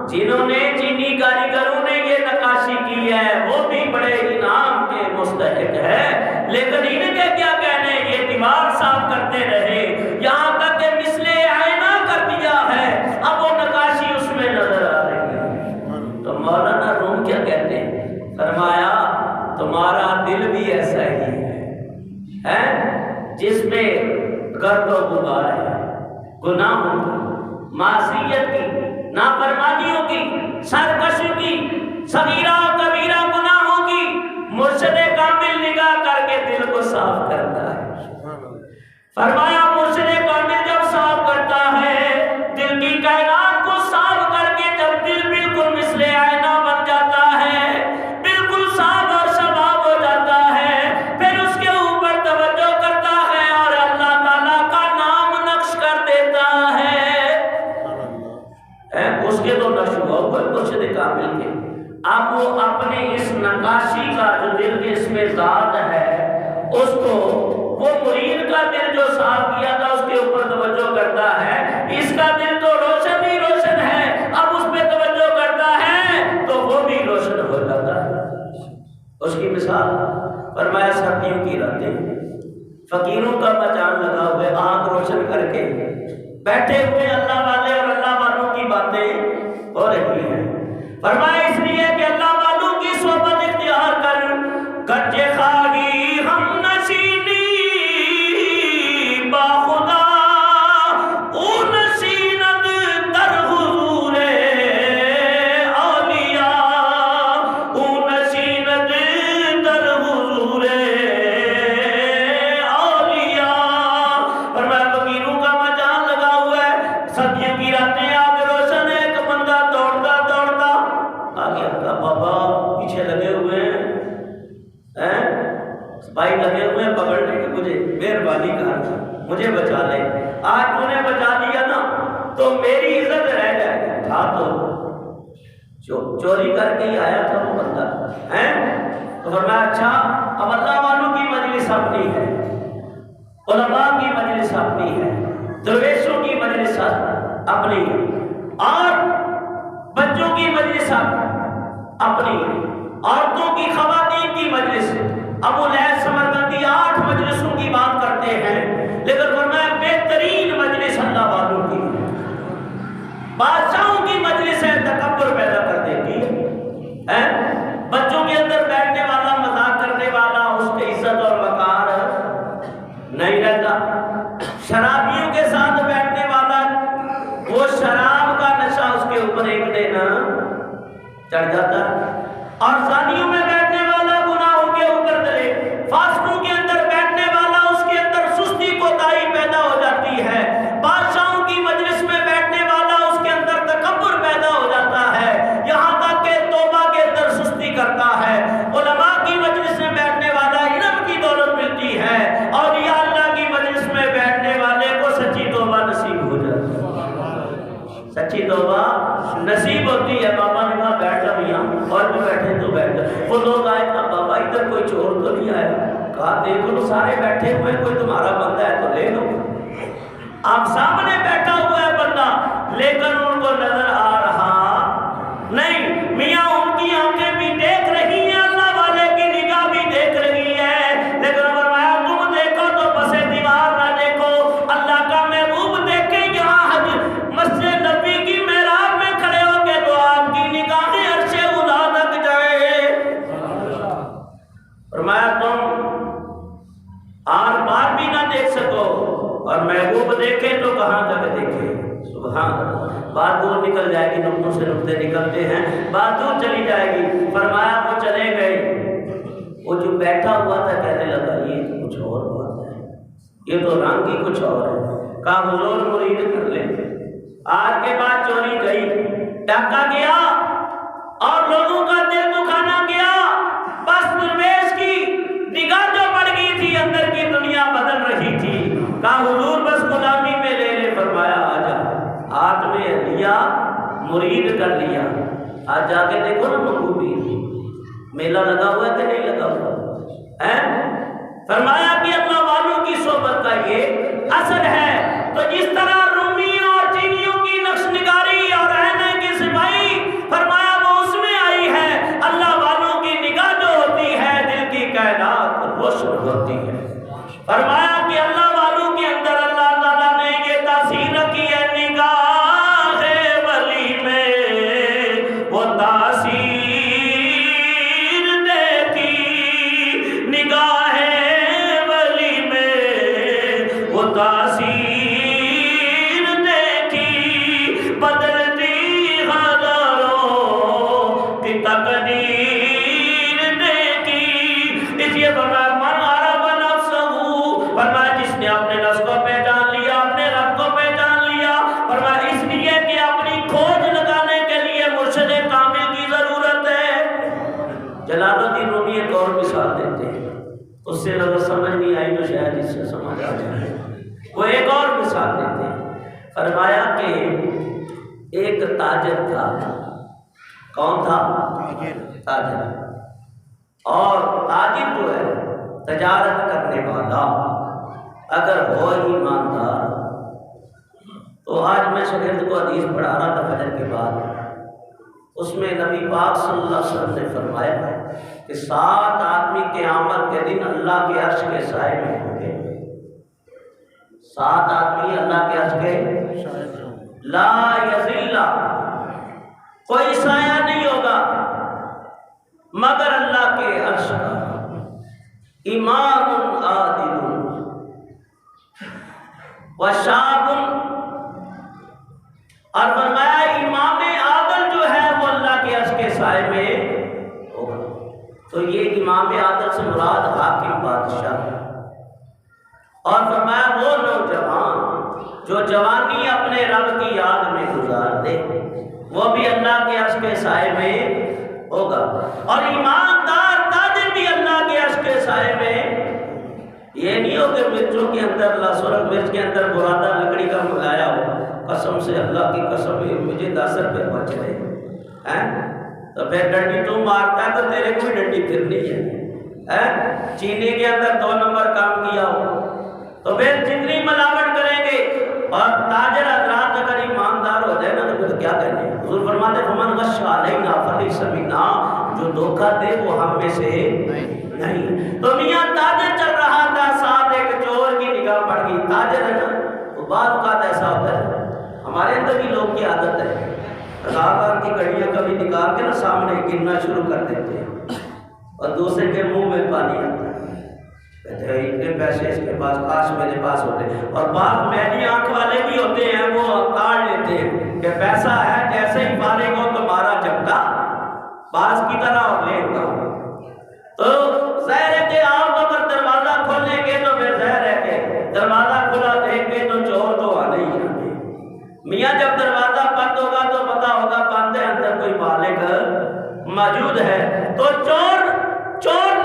Speaker 1: جنہوں نے چینی کاریگروں نے یہ نقاشی کی ہے وہ بھی بڑے انعام کے مستحق ہے، لیکن ان کے کیا کہنے، یہ دیوار صاف کرتے رہے یہاں تک کہ مثل آئینہ کر دیا ہے، اب وہ نقاشی اس میں نظر آ رہی ہے۔ تو مولانا روم کیا کہتے ہیں؟ فرمایا تمہارا دل بھی ایسا ہی ہے جس میں گرد و غبار ہے، گناہوں کی، معصیت کی، نافرمانیوں کی، سرکشی کی، صغیرہ و کبیرہ گناہوں کی، مرشد کامل نگاہ کر کے دل کو صاف کرتا ہے۔ فرمایا مرشد کامل جب صاف کرتا ہے دل کی کائنات کو صاف کر کے، جب دل بالکل مثل آئینہ بن جاتا ہے، بالکل صاف اور شفاف ہو جاتا ہے، پھر اس کے اوپر توجہ کرتا ہے اور اللہ تعالیٰ کا نام نقش کر دیتا ہے۔ اس کے تو نقش ہوا اوپر مرشد کامل کے، اب وہ اپنے اس نقاشی کا جو دل کے اس میں ذات ہے اس کو، وہ مرید کا دل جو صاف کیا تھا اس کے اوپر توجہ کرتا ہے، اس کا دل تو روشن ہی روشن ہے، اب اس پہ توجہ کرتا ہے تو وہ بھی روشن ہو جاتا ہے۔ اس کی مثال فرمایا سردیوں کی راتیں، فقیروں کا مچان لگا ہوئے، آنکھ روشن کر کے بیٹھے ہوئے اللہ والے اور اللہ والوں کی باتیں ہو رہی ہیں۔ فرمایا اس لیے کہ اللہ والوں کی صحبت اختیار کر، گرچہ خواہی ہم نشینی باخدا او نشیند در حضور اولیاء، او نشیند در حضور اولیاء۔ فرمایا فقیروں کا مجال لگا ہوا ہے، سردیوں کی راتیں، آگ روشن ہے، ایک بندہ دوڑتا دوڑتا آ گیا، کہا بابا پیچھے لگے ہوئے ہیں، سپاہی لگے ہوئے ہیں پکڑنے کے، مجھے مہربانی کر مجھے بچا لے، آج تو نے بچا لیا نا تو میری عزت رہ جائے گی۔ تھا تو چوری کر کے ہی آیا تھا وہ بندہ، تو فرمایا اچھا اب اللہ والوں کی مجلس اپنی ہے، علماء کی مجلس اپنی ہے، درویشوں کی مجلس اپنی ہے، اور بچوں کی مجلس اپنی، عورتوں کی، خواتین کی مجلس۔ ابو لیث سمرقندی 8 مجلسوں کی بات کرتے ہیں، لیکن فرمایا بہترین مجلس اللہ والوں کی، بادشاہوں کی مجلس ہے، تکبر پیدا کر دیتی ہے۔ بچوں کے اندر بیٹھنے والا، مذاق کرنے والا، اس کی عزت اور وقار نہیں رہتا۔ شرابیوں کے ساتھ بیٹھنے والا، وہ شراب کا نشہ اس کے اوپر ایک دن چڑھ جاتا ہے، اور زانیوں میں بیٹھنے والا گناہوں کے اوپر چلے، فاسقوں کے اندر بیٹھنے والا اس کے اندر سستی کوتاہی پیدا ہو جاتی ہے، بادشاہوں کی مجلس میں بیٹھنے والا اس کے اندر تکبر پیدا ہو جاتا ہے، یہاں تک کہ توبہ کے اندر سستی کرتا ہے۔ علماء کی مجلس میں بیٹھنے والا علم کی دولت ملتی ہے، اور یا اللہ کی مجلس میں بیٹھنے والے کو سچی توبہ نصیب ہو جاتی ہے، سچی توبہ نصیب ہوتی ہے۔ بابا نے کہا بیٹھ جا میاں، اور بھی بیٹھے تو بیٹھ جا۔ وہ لوگ آئے، کہا بابا ادھر کوئی چور تو نہیں آیا؟ کہا دیکھو تو سارے بیٹھے ہوئے، کوئی تمہارا بندہ ہے تو لے لو۔ آپ سامنے بیٹھا ہوا ہے بندہ، لیکن ان کو نظر آ رہا نہیں۔ میاں ان کی آنکھیں بھی دیکھ رہی ہیں، اللہ والے کی نگاہ بھی دیکھ رہی ہے، لیکن فرمایا تم دیکھو تو پسے دیوار نہ دیکھو، اللہ کا محبوب دیکھے یہاں مسجد نبی کی محراب میں کھڑے ہو کے تو آپ کی نگاہیں عرش اولی تک جائے۔ فرمایا تم آر پار بھی نہ دیکھ سکو، اور محبوب دیکھے تو کہاں تک دیکھے۔ سبحان اللہ، بات دور نکل جائے گی، نقطوں سے نقطے نکلتے ہیں، بات دور چلی جائے گی۔ فرمایا وہ چلے گئے، وہ جو بیٹھا ہوا تھا کہنے لگا یہ تو کچھ اور بات ہے، یہ تو رنگ ہی کچھ اور ہے۔ کہا حضور مرید کر لیں، آج کے بعد چوری گئی، ڈاکہ گیا اور لوگوں کا دل دکھانا گیا، بس درویش کی نگاہ جو پڑ گئی تھی، اندر کی دنیا بدل رہی تھی۔ کہا حضور بس غلامی میں لے لے، فرمایا آجا، ہاتھ میں لیا، مرید کر لیا۔ آج جا کے دیکھو نا مغوبی میلہ لگا ہوا ہے کہ نہیں لگا ہوا ہے؟ فرمایا کہ اللہ والوں کی صحبت کا یہ اثر ہے۔ تو جس طرح رومیوں اور چینیوں کی نقش نگاری اور رہنے کی صفائی فرمایا وہ اس میں آئی ہے، اللہ والوں کی نگاہ جو ہوتی ہے دل کی کائنات روشن ہوتی ہے۔ فرمایا کہ اللہ والوں کے اندر اللہ تعالیٰ نے یہ تاثیر رکھی ہے، نگاہ ولی میں وہ تاثیر دیکھی، نگاہ ولی میں وہ تاثیر دیکھی، بدلتی ہزاروں کی تقدیر دیکھی۔ اس لیے فرمایا من عرف نفسہ، فرمایا جس نے اپنے نفس کو پہچان لیا، اپنے رب کو پہچان لیا، فرمایا اس لیے کہ اپنی کھوج لگانے کے لیے مرشد کامل کی ضرورت ہے۔ جلال الدین رومی ایک اور مثال دیتے ہیں، اس سے اگر سمجھ نہیں آئی تو شاید اس سے سمجھ آ جائے۔ وہ ایک اور مثال دیتے ہیں، فرمایا کہ ایک تاجر تھا۔ کون تھا؟ تاجر۔ اور تاجر جو ہے تجارت کرنے والا اگر ہو ایماندار، تو آج میں شاگرد کو حدیث پڑھا رہا تھا فجر کے بعد، اس میں نبی پاک صلی اللہ علیہ وسلم نے فرمایا کہ 7 آدمی قیامت کے دن اللہ کے عرش کے سائے میں ہوں گے۔ 7 آدمی اللہ کے عرش کے لا یذل، کوئی سایہ نہیں ہوگا مگر اللہ کے عرش کا۔ امام عادل وشاب، اور فرمایا امام عادل جو ہے وہ اللہ کے عرش کے سائے میں ہوگا۔ تو یہ امام عادل سے مراد حاکم بادشاہ ہے۔ اور فرمایا وہ نوجوان جو جوانی اپنے رب کی یاد میں گزار دے، وہ بھی اللہ کے عرش کے سائے میں ہوگا۔ اور ایماندار تاجر بھی اللہ کے عرش کے سائے میں، یہ نہیں ہو کہ مرچوں کے اندر سرخ مرچ کے اندر برادہ لکڑی کا ملایا ہو، قسم سے اللہ کی قسم مجھے 10 روپے بچ رہے ہیں، تو پھر ڈنڈی تو مارتا ہے تو تیرے کو بھی ڈنڈی پھرنی ہے۔ چینی کے اندر 2 نمبر کام کیا ہو تو پھر جتنی ملاوٹ کریں گے، اور تاجر حضرات اگر ایماندار ہو جائے نا تو پھر کیا کہنے ہیں؟ حضور فرماتے ہیں فمن غش علینا فلیس منا، جو دھوکہ دے وہ ہم میں سے نہیں۔ تو میاں تاجر چل رہا تھا، ساتھ ایک چور کی نگاہ پڑ گئی۔ تاجر ہے نا، وہ بعض اوقات ایسا ہوتا ہے، ہمارے اندر بھی لوگ کی عادت ہے، ہزار کی گھڑیاں کبھی نکال کے نا سامنے گننا شروع کر دیتے ہیں، اور دوسرے کے منہ میں پانی آتا ہے، کہتے ہیں اتنے پیسے اس کے پاس، کاش میرے پاس ہوتے۔ اور بعض میلی آنکھ والے بھی ہوتے ہیں، وہ کاٹ لیتے ہیں کہ پیسہ ہے، جیسے ہی فارغ ہو تمہارا جھپٹا باز کی طرح اور لے گا۔ تو ظاہر ہے کہ آپ اگر دروازہ کھولیں گے تو پھر ظاہر ہے کہ دروازہ کھلا دیکھ کے تو چور تو آنے ہی آنے۔ میاں جب دروازہ بند ہوگا تو پتا ہوگا بند ہے، اندر کوئی مالک موجود ہے۔ تو چور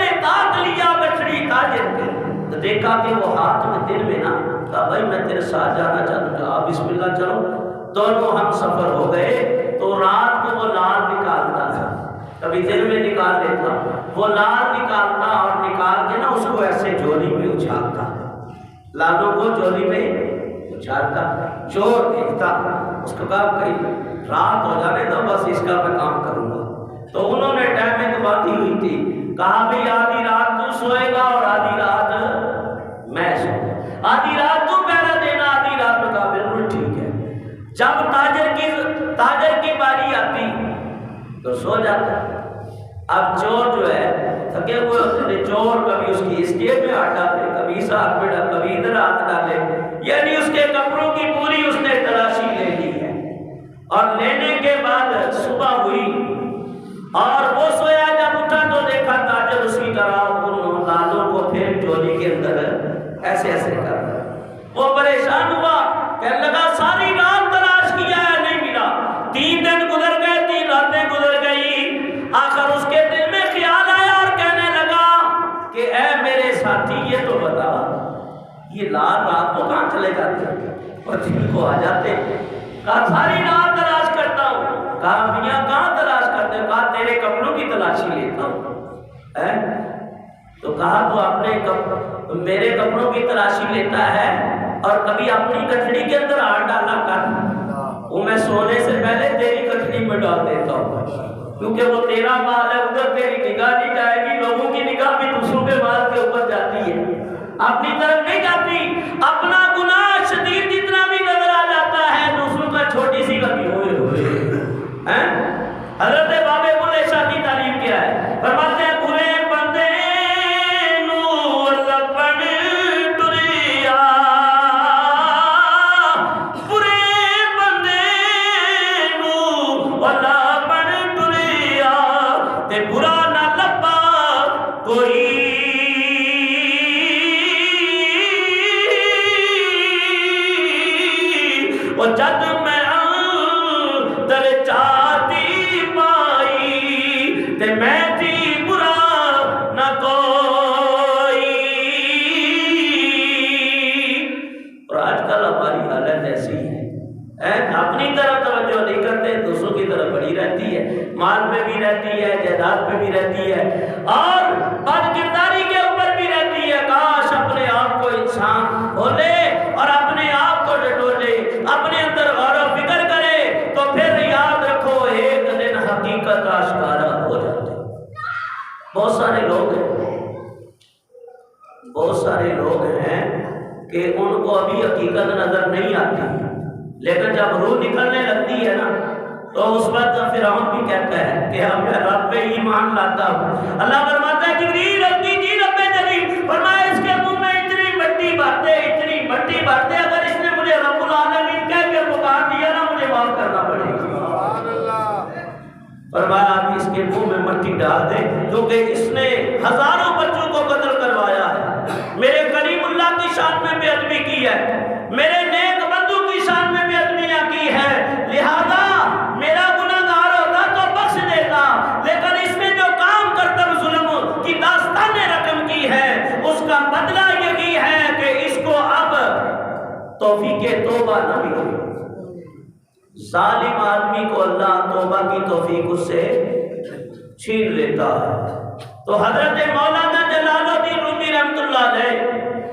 Speaker 1: نے کاٹ لیا بچڑی تاجر کے، تو دیکھا کہ وہ ہاتھ میں دل میں نا، کہا بھائی میں تیرے ساتھ جانا چاہتا ہوں، آپ بسم اللہ چلو۔ دونوں ہم سفر ہو گئے۔ تو رات کو وہ لال نکالتا تھا، کبھی دل میں نکال لیتا، وہ لال نکالتا اور نکال کے نا اس کو ایسے جھولی میں اچھالتا، لالوں کو جھولی میں اچھالتا۔ چور دیکھتا، اس کو کہا کہیں رات ہو جانے دو، بس اس کا میں کام کروں گا۔ تو انہوں نے ٹائمنگ باندھی ہوئی تھی، کہا بھئی آدھی رات تو سوئے گا اور آدھی رات میں سوؤں گا، آدھی رات تو پہرا دینا، آدھی رات میں۔ کہا بالکل ٹھیک ہے۔ جب تاجر کی باری آتی تو سو جاتا۔ اب چور جو ہے تھکے ہوئے ہوتے تھے، چور کبھی اس کی اس جیب میں ہاتھ ڈالے، کبھی اس ہاتھ میں ڈالے، کبھی ادھر ہاتھ ڈالے، یعنی اس کے کپڑوں کی پوری اس نے تلاشی لے لی۔ اور لینے کے بعد صبح ہوئی اور وہ سویا، جب اٹھا تو دیکھا تاجر اسی طرح ان لالوں کو پھر چولی کے اندر ایسے ایسے کر رہا ہے۔ وہ پریشان ہوا، کہنے لگا ساری رات تلاش کیا ہے نہیں ملا، 3 دن گزر گئے، 3 راتیں گزر گئی، آخر اس کے دل میں خیال آیا اور کہنے لگا کہ اے میرے ساتھی یہ تو بتا، یہ لال رات کو کہاں چلے جاتے ہیں اور دن کو آ جاتے ہیں؟ کہا ساری رات تلاش کرتا ہوں۔ کہا میاں کہاں تلاش کرتے ہو؟ کہا تیرے کپڑوں کی تلاشی لیتا ہوں۔ تو کہا تو اپنے میرے کپڑوں کی تلاشی لیتا ہے اور کبھی اپنی کٹڑی کے اندر ہاتھ ڈالا کر، وہ میں سونے سے پہلے تیری کٹڑی میں ڈال دیتا ہوں، کیونکہ وہ تیرا مال ہے، ادھر تیری نگاہ نہیں جائے گی، لوگوں کی نگاہ بھی دوسروں کے مال کے اوپر جاتی ہے، اپنی طرف نہیں جاتی۔ اپنا گناہ شدید جتنا بھی نظر آ جاتا ہے، دوسروں کا چھوٹی سی غلطی ہوئے حضرت باب بلے شاہ کی تعلیم کیا ہے؟ فرماتے ہیں برے بندے نو لپڑ ٹریا، برے بندے نو لپڑ ٹریا تے برا نہ لبا کوئی، وہ جد میں در چاہتی پائی تے میں تھی برا نہ کوئی۔ اور آج کل ہماری حالت ایسی ہے، اپنی طرف توجہ نہیں کرتے، دوسروں کی طرف بڑی رہتی ہے، مال پہ بھی رہتی ہے، جائیداد پہ بھی رہتی ہے، اور بد کرداری کے اوپر بھی رہتی ہے۔ کاش اپنے آپ کو انسان کھولے اور اپنے آپ کو ڈٹولے، اپنے اندر غور و فکر کرے، تو پھر یاد رکھو ایک دن حقیقت آشکارا ہو جاتی۔ بہت سارے لوگ ہیں کہ ان کو ابھی حقیقت نظر نہیں آتی، لیکن جب روح نکلنے لگتی ہے نا تو اس وقت فرعون بھی کہتا ہے کہ اب میں رب پہ ایمان لاتا ہوں۔ اللہ فرماتا ہے جبریل جی رب جلیل، فرمایا اس کے منہ میں اتنی مٹی بھرتے، اگر اس نے مجھے رب العالمین کہہ کے پکار دیا نا، مجھے معاف کرنا پڑے گا۔ فرمایا ابھی اس کے منہ میں مٹی ڈال دے، کیونکہ اس نے ہزاروں بچوں کو قتل کروایا ہے، میرے کریم اللہ کی شان میں بے ادبی کی ہے، میرے نیک بندو کی شان میں بے ادبیاں کی ہے، لہذا میرا گناہگار ہوتا تو بخش دیتا، لیکن اس نے جو کام کرتب ظلم کی داستان رقم کی ہے، اس کا بدلہ یہی ہے کہ اس کو اب توفیق توبہ نہ ملے۔ ظالم آدمی کو اللہ توبہ کی توفیق اس سے چھین لیتا ہے۔ تو حضرت مولانا جلال الدین رومی رحمۃ اللہ علیہ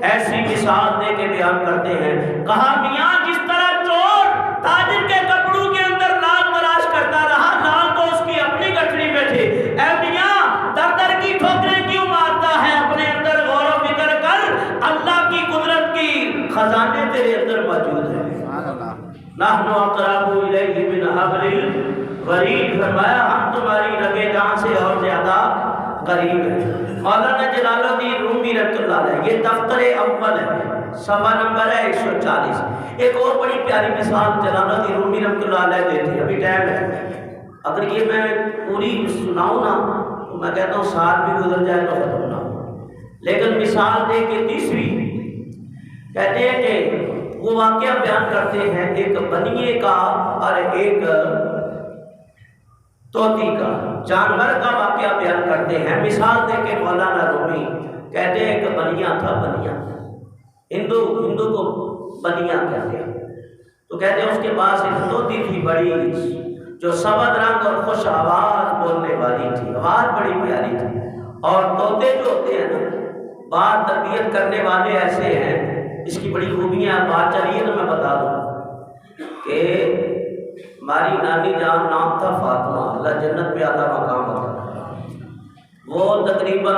Speaker 1: ایسی مثال دے کے بیان کرتے ہیں، کہا میاں جس طرح چور تاجر کے کپڑوں کے اندر لال تلاش کرتا رہا، لال تو اس کی اپنی گٹھڑی میں تھے، اے میاں در در کی ٹھوکریں کیوں مارتا ہے؟ اپنے اندر غور و فکر کر، اللہ کی قدرت کی خزانے تیرے اندر موجود ہیں۔ نحن اقرب الیہ من حبل الورید، فرمایا ہم تمہاری رگے جان سے اور زیادہ قریب ہے۔ مولانا جلال الدین رومی رحمۃ اللہ علیہ، یہ دفتر اول ہے، صفحہ نمبر ہے 140۔ ایک اور بڑی پیاری مثال جلال الدین رومی رحمۃ اللہ علیہ دیتے، ابھی ٹائم ہے، اگر یہ میں پوری سناؤں نا تو میں کہتا ہوں سال بھی گزر جائے تو ختم نہ ہو، لیکن مثال دے کے تیسری کہتے ہیں کہ وہ واقعہ بیان کرتے ہیں ایک بنیے کا اور ایک طوطی کا، جانور کا واقعہ بیان کرتے ہیں، مثال دے کے مولانا رومی کہتے ہیں کہ بنیا تھا، بنیا ہندو کو بنیا کہتے ہیں، تو کہتے ہیں اس کے پاس ایک طوطی تھی بڑی، جو سبز رنگ اور خوش آواز بولنے والی تھی، آواز بڑی پیاری تھی۔ اور طوطے جو ہوتے ہیں نا، بات تربیت کرنے والے ایسے ہیں، اس کی بڑی خوبیاں بات چلیے تو میں بتا دوں کہ ہماری نانی جان نام تھا فاطمہ، اللہ جنت میں اعلیٰ مقام ہوتا، وہ تقریباً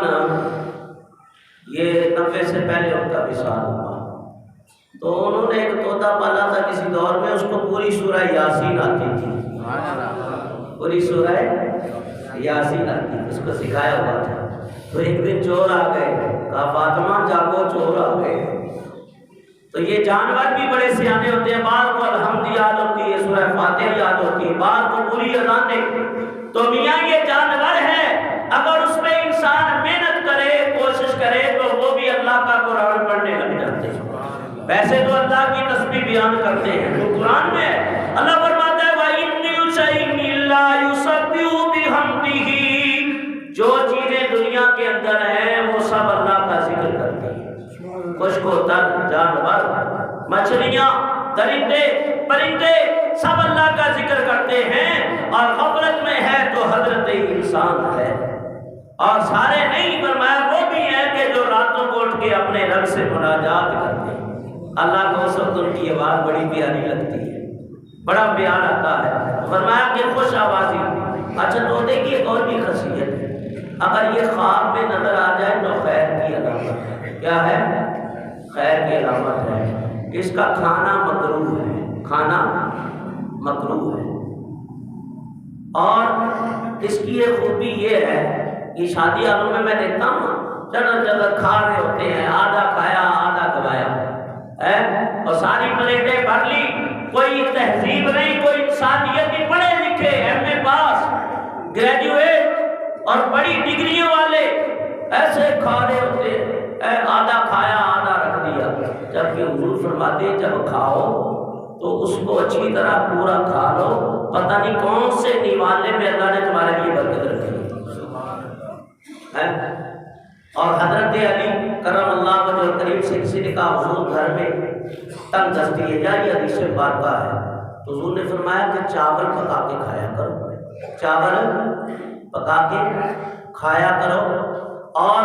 Speaker 1: یہ 90 سے پہلے ان کا وصال ہوا، تو انہوں نے ایک طوطا پالا تھا کسی دور میں، اس کو پوری سورہ یاسین آتی تھی، پوری سورہ یاسین آتی تھی، اس کو سکھایا ہوا تھا۔ تو ایک دن چور آ گئے، کہا فاطمہ جاگو، چور آ گئے، تو یہ جانور بھی بڑے سیانے ہوتے ہیں، بعض کو الحمد یاد ہوتی ہے، سورہ فاتحہ یاد ہوتی ہے، بعض کو پوری اذانیں۔ تو میاں یہ جانور ہے، اگر اس میں انسان محنت کرے، کوشش کرے تو وہ بھی اللہ کا قرآن پڑھنے لگ جاتے ہیں۔ ویسے تو اللہ کی تسبیح بیان کرتے ہیں جو قرآن میں ہے۔ اللہ فرماتا ہے وَإِن مِّن شَيْءٍ إِلَّا يُسَبِّحُ بِحَمْدِهِ، جو چیزیں دنیا کے اندر ہیں وہ سب اللہ کا ذکر کرتی ہیں۔ خشک و تر، جانور، مچھلیاں، درندے، پرندے سب اللہ کا ذکر کرتے ہیں، اور غفلت میں ہے تو حضرت انسان ہے، اور سارے نہیں، فرمایا وہ بھی ہیں کہ جو راتوں کو اٹھ کے اپنے رب سے مناجات کرتے ہیں۔ اللہ کو اس وقت ان کی آواز بڑی پیاری لگتی ہے، بڑا پیار آتا ہے۔ فرمایا کہ خوش آوازی۔ اچھا طوطے کی ایک اور بھی خاصیت ہے، اگر یہ خواب میں نظر آ جائے تو خیر کی علامت ہے۔ کیا ہے؟ خیر کی علامت ہے۔ اس کا کھانا مکروہ ہے، کھانا مکروہ ہے۔ اور اس کی ایک خوبی یہ ہے کہ شادی حالوں میں دیکھتا ہوں جگہ جگہ کھا رہے ہوتے ہیں، آدھا کھایا آدھا گوایا، اور ساری پلیٹیں بھر لی، کوئی تہذیب نہیں، کوئی انسانیت نہیں، پڑھے لکھے ایم اے پاس، گریجویٹ اور بڑی ڈگریوں والے ایسے کھا رہے ہوتے ہیں، آدھا کھایا آدھا رکھ دیا۔ جبکہ حضور فرماتے ہیں جب کھاؤ تو اس کو اچھی طرح پورا کھا لو، پتہ نہیں کون سے نیوالے میں اللہ نے تمہارے لیے برکت رکھی ہے۔ اور حضرت علی کرم اللہ وجہ کریم سے کسی نے کہا حضور گھر میں تنگ دستی ہے، یا یہ حدیث پاکہ ہے، تو حضور نے فرمایا کہ چاول پکا کے کھایا کرو، چاول پکا کے کھایا کرو، اور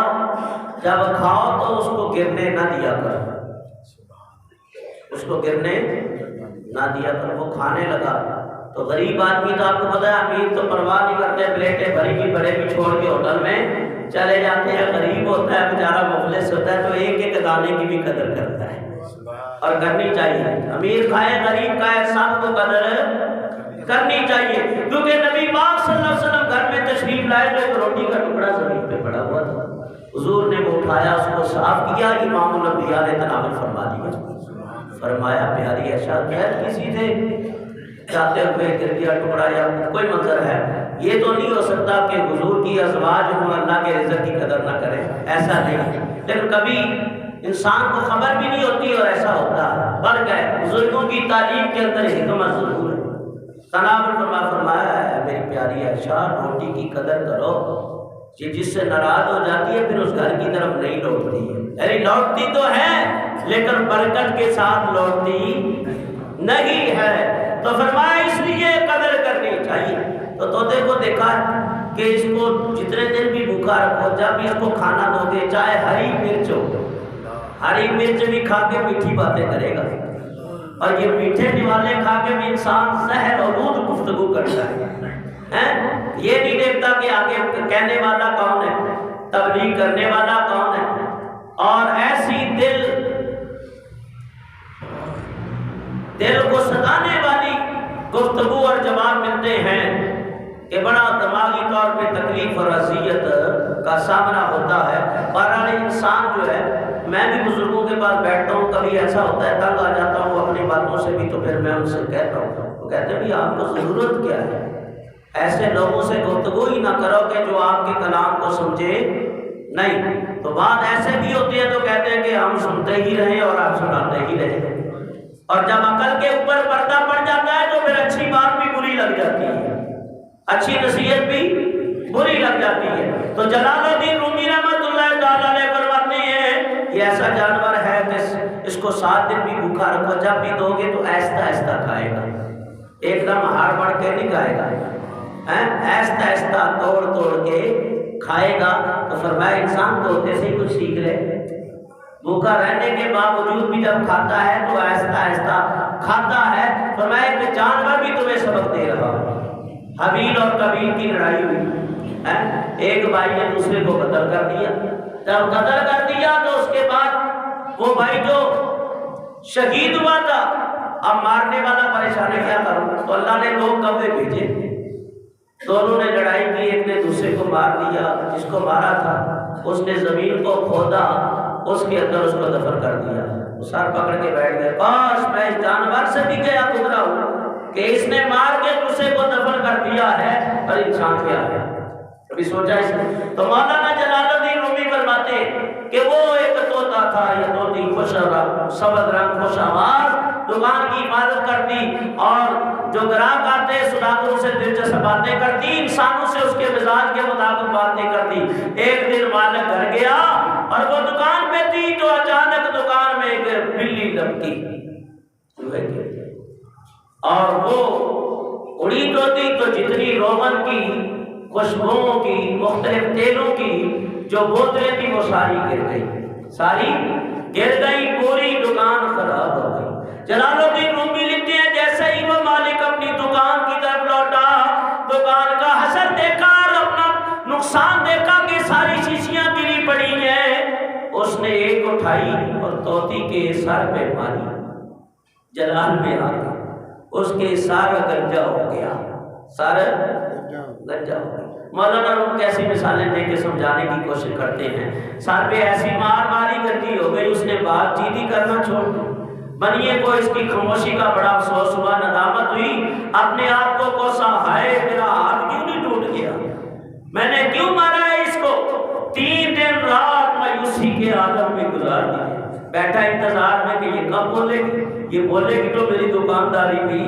Speaker 1: جب کھاؤ تو اس کو گرنے نہ دیا کرو، اس کو گرنے نہ دیا کرو۔ وہ کھانے لگا تو غریب آدمی تو آپ کو پتا ہے امیر تو پرواہ نہیں کرتے، پلیٹیں بھری بھی بڑے بھی چھوڑ کے ہوٹل میں چلے جاتے ہیں۔ غریب ہوتا ہے بیچارہ مفلس ہوتا ہے تو ایک ایک دانے کی بھی قدر کرتا ہے، اور کرنی چاہیے۔ امیر کھائے غریب کھائے سب کو قدر کرنی چاہیے، کیونکہ نبی پاک صلی اللہ علیہ وسلم گھر میں تشریف لائے تو ایک روٹی کا ٹکڑا زمین پہ پڑا ہوا تھا، حضور نے وہ اٹھایا، اس کو صاف کیا، امام الانبیاء نے تناول فرما دیا، فرمایا پیاری ایسا غیر کسی سے جاتے ہوئے گر گیا ٹکڑا یا کوئی منظر ہے، یہ تو نہیں ہو سکتا کہ حضور کی ازواج ہوں اللہ کے رزق کی قدر نہ کریں، ایسا نہیں۔ لیکن کبھی انسان کو خبر بھی نہیں ہوتی اور ایسا ہوتا ہے، بڑھ گئے بزرگوں کی تعلیم کے اندر حکمت ضرور ہے۔ تناول فرمایا ہے میری پیاری عائشہ روٹی کی قدر کرو، یہ جس سے ناراض ہو جاتی ہے پھر اس گھر کی طرف نہیں لوٹتی ہے، یعنی لوٹتی تو ہے لیکن برکت کے ساتھ لوٹتی نہیں ہے۔ تو فرمایا اس لیے قدر کرنی چاہیے۔ تو طوطے کو دیکھا کہ اس کو جتنے دن بھی بھوکا رکھو، جب بھی اس کو کھانا دو گے چاہے ہری مرچ ہو، ہری مرچ بھی کھا کے میٹھی باتیں کرے گا، اور یہ میٹھے نوالے کھا کے بھی انسان زہر اور رود گفتگو کرتا ہے، یہ نہیں دیکھتا کہ آگے کہنے والا کون ہے، تبلیغ کرنے والا کون ہے۔ اور ایسی دل کو ستانے والی گفتگو اور جواب ملتے ہیں کہ بڑا دماغی طور پہ تکلیف اور اذیت کا سامنا ہوتا ہے۔ بہرحال انسان جو ہے، میں بھی بزرگوں کے پاس بیٹھتا ہوں، کبھی ایسا ہوتا ہے تنگ آ جاتا ہوں اپنی باتوں سے بھی، تو پھر میں ان سے کہتا ہوں، وہ کہتے ہیں آپ کو ضرورت کیا ہے، ایسے لوگوں سے گفتگو ہی نہ کرو کہ جو آپ کے کلام کو سمجھے نہیں۔ تو بات ایسے بھی ہوتی ہے تو کہتے ہیں کہ ہم سنتے ہی رہیں اور آپ سناتے ہی رہیں، اور جب عقل کے اوپر پردہ پڑ جاتا ہے تو پھر اچھی بات بھی بری لگ جاتی ہے، اچھی نصیحت بھی بری لگ جاتی ہے۔ تو جلال الدین رومی رحمۃ اللہ تعالیٰ علیہ فرماتے ہیں یہ ایسا جانور ہے کہ اس کو 7 دن بھی بھوکا رکھو، جب بھی دو گے تو آہستہ آہستہ کھائے گا، ایک دم ہاڑ بڑھ کے نہیں کھائے گا، آہستہ آہستہ توڑ توڑ کے کھائے گا۔ تو فرمایا انسان طوطے سے ہی کچھ سیکھ لے، بھوکا رہنے کے باوجود بھی جب کھاتا ہے تو آہستہ آہستہ کھاتا ہے۔ فرمایا کہ جانور بھی تمہیں سبق دے رہا ہے۔ حابیل اور قابیل کی لڑائی ہوئی، ایک بھائی نے دوسرے کو قتل کر دیا، جب قتل کر دیا تو اس کے بعد وہ بھائی جو شہید ہوا تھا، اب مارنے والا پریشان ہے کیا کروں، تو اللہ نے 2 کوے بھیجے، دونوں نے لڑائی کی، ایک نے دوسرے کو مار دیا، جس کو مارا تھا اس نے زمین کو کھودا، اس کے اندر اس کو دفن کر دیا۔ سر پکڑ کے بیٹھ گئے، کاش میں اس جانور سے بھی گیا گزرا ہوں کہ اس نے مار کے دوسرے کو دفن کر دیا ہے، اور انسان کیا ہے، کبھی سوچا اس نے؟ تو مولانا جلال الدین رومی فرماتے کہ وہ ایک طوطا تھا یا طوطی، خوش سبز رنگ، خوش آواز، دکان کی حفاظت کرتی اور جو گراہک آتے سناکروں سے دلچسپ باتیں کرتی، انسانوں سے اس کے مزاج کے مطابق باتیں کرتی۔ ایک دن مالک گھر گیا اور وہ دکان پہ تھی تو اچانک دکان میں ایک بلی لپکی اور وہ اڑی تو تھی تو جتنی روغن کی، خوشبوؤں کی، مختلف تیلوں کی جو بوتلیں تھی وہ ساری گر گئی، ساری گر گئی، پوری دکان خراب ہو گئی۔ جلال الدین رومی لکھتے ہیں جیسے ہی وہ مالک اپنی دکان کی طرف لوٹا، دکان کا حشر دیکھا اور اپنا نقصان دیکھا کہ ساری شیشیاں گری پڑی ہیں، اس نے ایک اٹھائی اور طوطی کے سر پہ ماری، جلال میں آ گئی، اس کے سر گنجا ہو گیا، سر گنجا ہو گیا۔ مولانا روم کیسی مثالیں دے کے سمجھانے کی کوشش کرتے ہیں، سر پہ ایسی مار ماری گنجی ہو گئی، اس نے بات چیت ہی کرنا چھوڑ دی۔ بنیے کو اس کی خاموشی کا بڑا افسوس ہوا، ندامت ہوئی، اپنے آپ کو کوسا، ہائے میرا ہاتھ کیوں نہیں ٹوٹ گیا، میں نے کیوں مارا ہے اس کو۔ 3 دن رات مایوسی کے عالم میں گزار دی، بیٹھا انتظار میں کہ یہ کب بولے گی، یہ بولے گی تو میری دکانداری بھی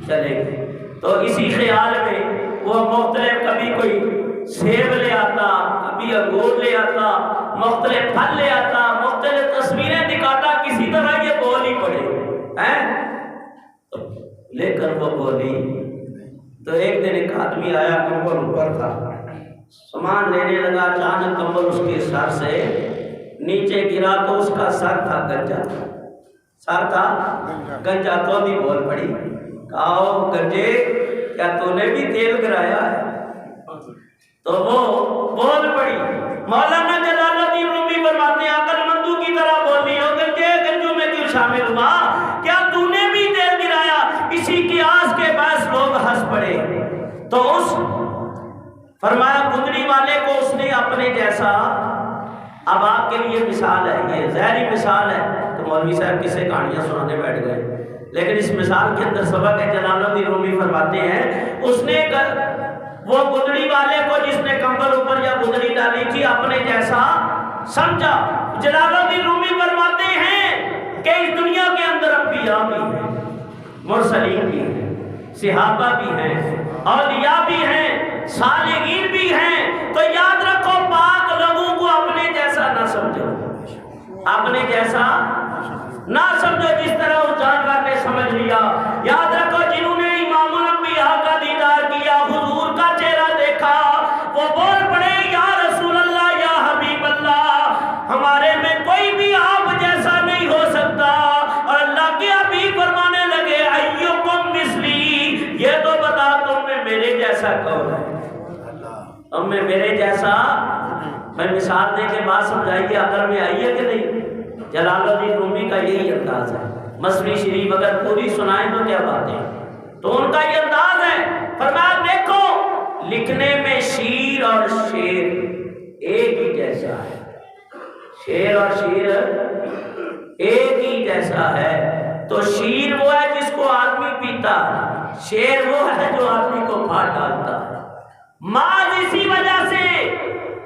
Speaker 1: چلے گی۔ تو اسی خیال میں وہ مختلف، کبھی کوئی سیب لے آتا، کبھی انگور لے آتا، مختلف پھل لے آتا، مختلف تصویریں دکھاتا، کسی طرح یہ بول ہی پڑے ہیں، لے کر وہ بولی۔ تو ایک دن ایک آدمی آیا، کمبل اوپر تھا، سامان لینے لگا، اچانک کمبل اس کے سر سے نیچے گرا تو اس کا سر تھا گنجا، سر تھا گنجا۔ تو بھی بول پڑی، کہو گنجے کیا تو نے بھی تیل گرایا ہے؟ تو وہ بول پڑی۔ مولانا جلال الدین رومی فرماتے ہیں عقل مندوں کی طرح بولی ہو گنجے، گنجوں میں کیوں شامل ہوا، کیا تو نے بھی تیل گرایا؟ اسی کی آس کے باعث لوگ ہنس پڑے۔ تو اس فرمایا گدڑی والے کو اس نے اپنے جیسا، اب آپ کے لیے مثال ہے، یہ ظاہری مثال ہے، تو مولوی صاحب کسے کہانیاں سنانے بیٹھ گئے، لیکن اس مثال کے اندر سبق ہے۔ جلال الدین رومی فرماتے ہیں اس نے وہ گدڑی والے کو جس نے کمبل اوپر یا گدڑی ڈالی تھی اپنے جیسا سمجھا۔ جلال الدین رومی فرماتے ہیں کہ اس دنیا کے اندر انبیاء بھی ہیں، مرسلین بھی ہیں، صحابہ بھی ہیں، اولیاء بھی ہیں، صالحین بھی ہیں، تو یاد رکھو پاک لوگوں کو اپنے جیسا نہ سمجھو، اپنے جیسا نہ سمجھو جس طرح اس جانور نے سمجھ لیا۔ یاد رکھو جنہوں نے امام الانبیاء کا دیدار کیا، حضور کا چہرہ دیکھا، وہ بول پڑے یا رسول اللہ، یا حبیب اللہ، ہمارے میں کوئی بھی آپ جیسا نہیں ہو سکتا۔ اور اللہ کے حبیب فرمانے لگے ایکم مثلی، یہ تو بتا تم میں میرے جیسا کون ہے، تم میں میرے جیسا۔ میں مثال دے کے بات سمجھائیے، عقل میں آئیے کہ نہیں؟ جلال الدین رومی کا یہی انداز ہے، مثنوی شریف اگر پوری سنائیں تو کیا باتیں، تو ان کا یہ انداز ہے۔ فرمایا دیکھو لکھنے میں شیر اور شیر ایک ہی جیسا ہے، شیر اور شیر ایک ہی جیسا ہے۔ تو شیر وہ ہے جس کو آدمی پیتا ہے، شیر وہ ہے جو آدمی کو پھاڑ ڈالتا ہے۔ ماذ اسی وجہ سے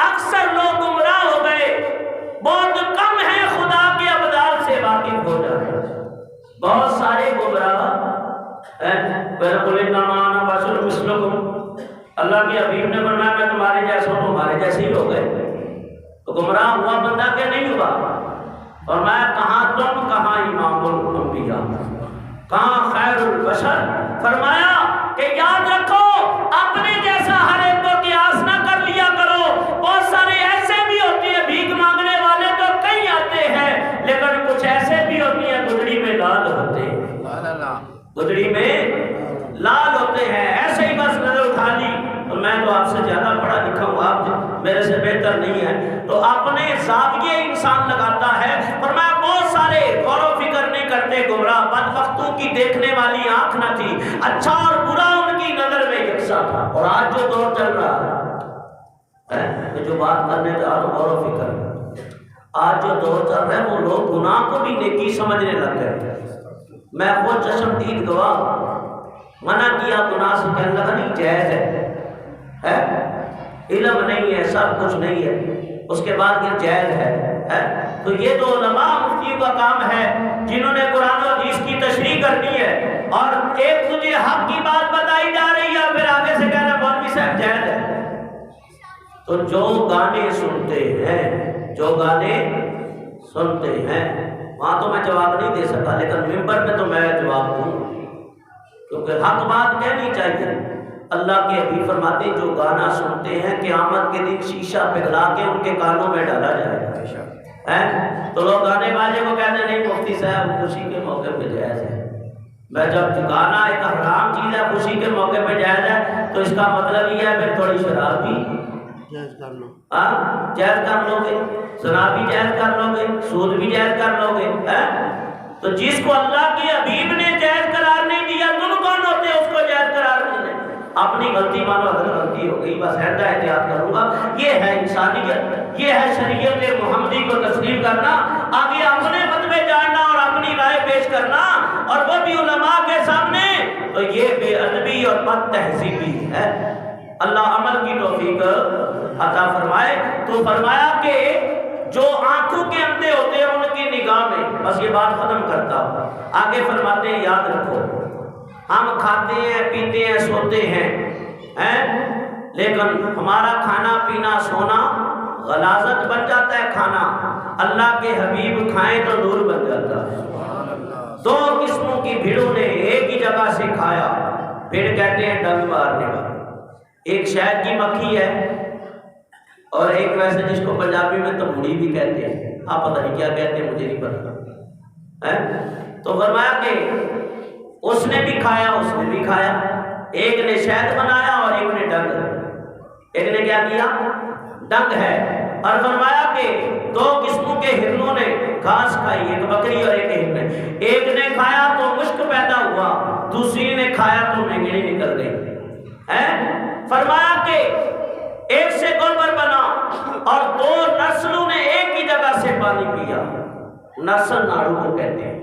Speaker 1: اکثر لوگ گمراہ ہو گئے، بہت کم ہے خدا کے ابدال سے واقف ہو جائے، بہت سارے گمراہ ہیں۔ اللہ کے حبیب نے فرمایا میں تمہارے جیسا ہوں، تمہارے جیسے ہی ہو گئے، تو گمراہ ہوا بندہ کہ نہیں ہوا؟ فرمایا کہاں تم، کہاں امام الانبیاء، کہاں خیر البشر۔ فرمایا کہ یاد رکھو اپنے جیسا ہر ایک کو قیاس نہ کر لیا کرو، بہت سارے ایسے بھی ہوتے ہیں بھیک مانگنے والے تو کئی آتے ہیں، لیکن کچھ ایسے بھی ہوتی ہیں گدڑی میں لال ہوتے ہیں، گدڑی میں لال ہوتے ہیں، ایسے ہی بس نظر اٹھا لی، تو میں تو آپ سے زیادہ پڑھا لکھا ہوں، آپ میرے سے بہتر نہیں ہیں، تو اپنے زاویے انسان لگاتا ہے۔ فرمایا بہت سارے غور و فکر نہیں کرتے، گمراہ، بدبختوں کی دیکھنے والی آنکھ نہ تھی، اچھا اور برا ان کی نظر میں یکساں تھا۔ اور آج جو دور چل رہا ہے، میں جو بات کرنے جا رہا ہوں غور و فکر، آج جو دور چل رہا ہے وہ لوگ گناہ کو بھی نیکی سمجھنے لگ گئے. میں خود چشمدید گواہ، منع کیا گناہ سے، کہنے لگا نہیں جائز ہے، علم نہیں ہے، سب کچھ نہیں ہے، اس کے بعد یہ جائز ہے. تو یہ تو علماء مفتیوں کا کام ہے جنہوں نے قرآن و حدیث کی تشریح کرنی ہے، اور ایک تجھے حق کی بات بتائی جا رہی ہے پھر آگے سے کہنا مولوی صاحب جائز ہے. تو جو گانے سنتے ہیں، جو گانے سنتے ہیں، وہاں تو میں جواب نہیں دے سکا، لیکن ممبر پہ تو میں جواب دوں، کیونکہ حق بات کہنی چاہیے. اللہ کے حبیب فرماتے ہیں جو گانا سنتے ہیں قیامت کے دن شیشہ پگھلا کے ان کے کانوں میں ڈالا جائے گا. تو لوگ گانے بازے کو کہتے ہیں نہیں مفتی صاحب خوشی کے موقع پہ جائز ہے. میں جب گانا ایک حرام چیز ہے خوشی کے موقع پہ جائز ہے تو اس کا مطلب یہ ہے پھر تھوڑی شراب بھی
Speaker 2: جائز کر لو،
Speaker 1: جائز کر لو گے، شراب بھی جائز کر لو گے، سود بھی جائز کر لو گے. تو جس کو اللہ کے حبیب نے جائز قرار نہیں دیا تم کون ہوتے اس کو جائز قرار نہیں دے؟ اپنی غلطی مانو، اگر غلطی ہو گئی بس آئندہ احتیاط کروں گا. یہ ہے انسانیت، یہ ہے شریعت محمدی کو تسلیم کرنا، آگے اپنے فتوے جاننا اور اپنی رائے پیش کرنا، اور وہ بھی علماء کے سامنے. تو یہ بے ادبی اور بد تہذیبی ہے. اللہ عمل کی توفیق عطا فرمائے. تو فرمایا کہ جو آنکھوں کے اندھے ہوتے ہیں ان کی نگاہ میں، بس یہ بات ختم کرتا ہوں. آگے فرماتے ہیں یاد رکھو ہم کھاتے ہیں پیتے ہیں سوتے ہیں، لیکن ہمارا کھانا پینا سونا غلاظت بن جاتا ہے. کھانا اللہ کے حبیب کھائیں تو نور بن جاتا ہے. دو قسموں کی بھیڑوں نے ایک ہی جگہ سے کھایا. بھیڑ کہتے ہیں ڈنگ مارنے والی، ایک شہد کی مکھی ہے اور ایک ویسے جس کو پنجابی میں تموڑی بھی کہتے ہیں، آپ پتہ نہیں کیا کہتے ہیں مجھے نہیں پتا. تو فرمایا کہ اس نے بھی کھایا اس نے بھی کھایا، ایک نے شہد بنایا اور ایک نے ڈنگ. ایک نے کیا کیا؟ ڈنگ ہے. اور فرمایا کہ دو قسموں کے ہرنوں نے گھاس کھائی، ایک بکری اور ایک ہرن. ایک نے کھایا تو مشک پیدا ہوا، دوسری نے کھایا تو مینگنی نکل گئی. فرمایا کہ ایک سے گوبر بنا اور دو نسلوں نے ایک ہی جگہ سے پانی پیا. نسل ناڑو کو کہتے ہیں.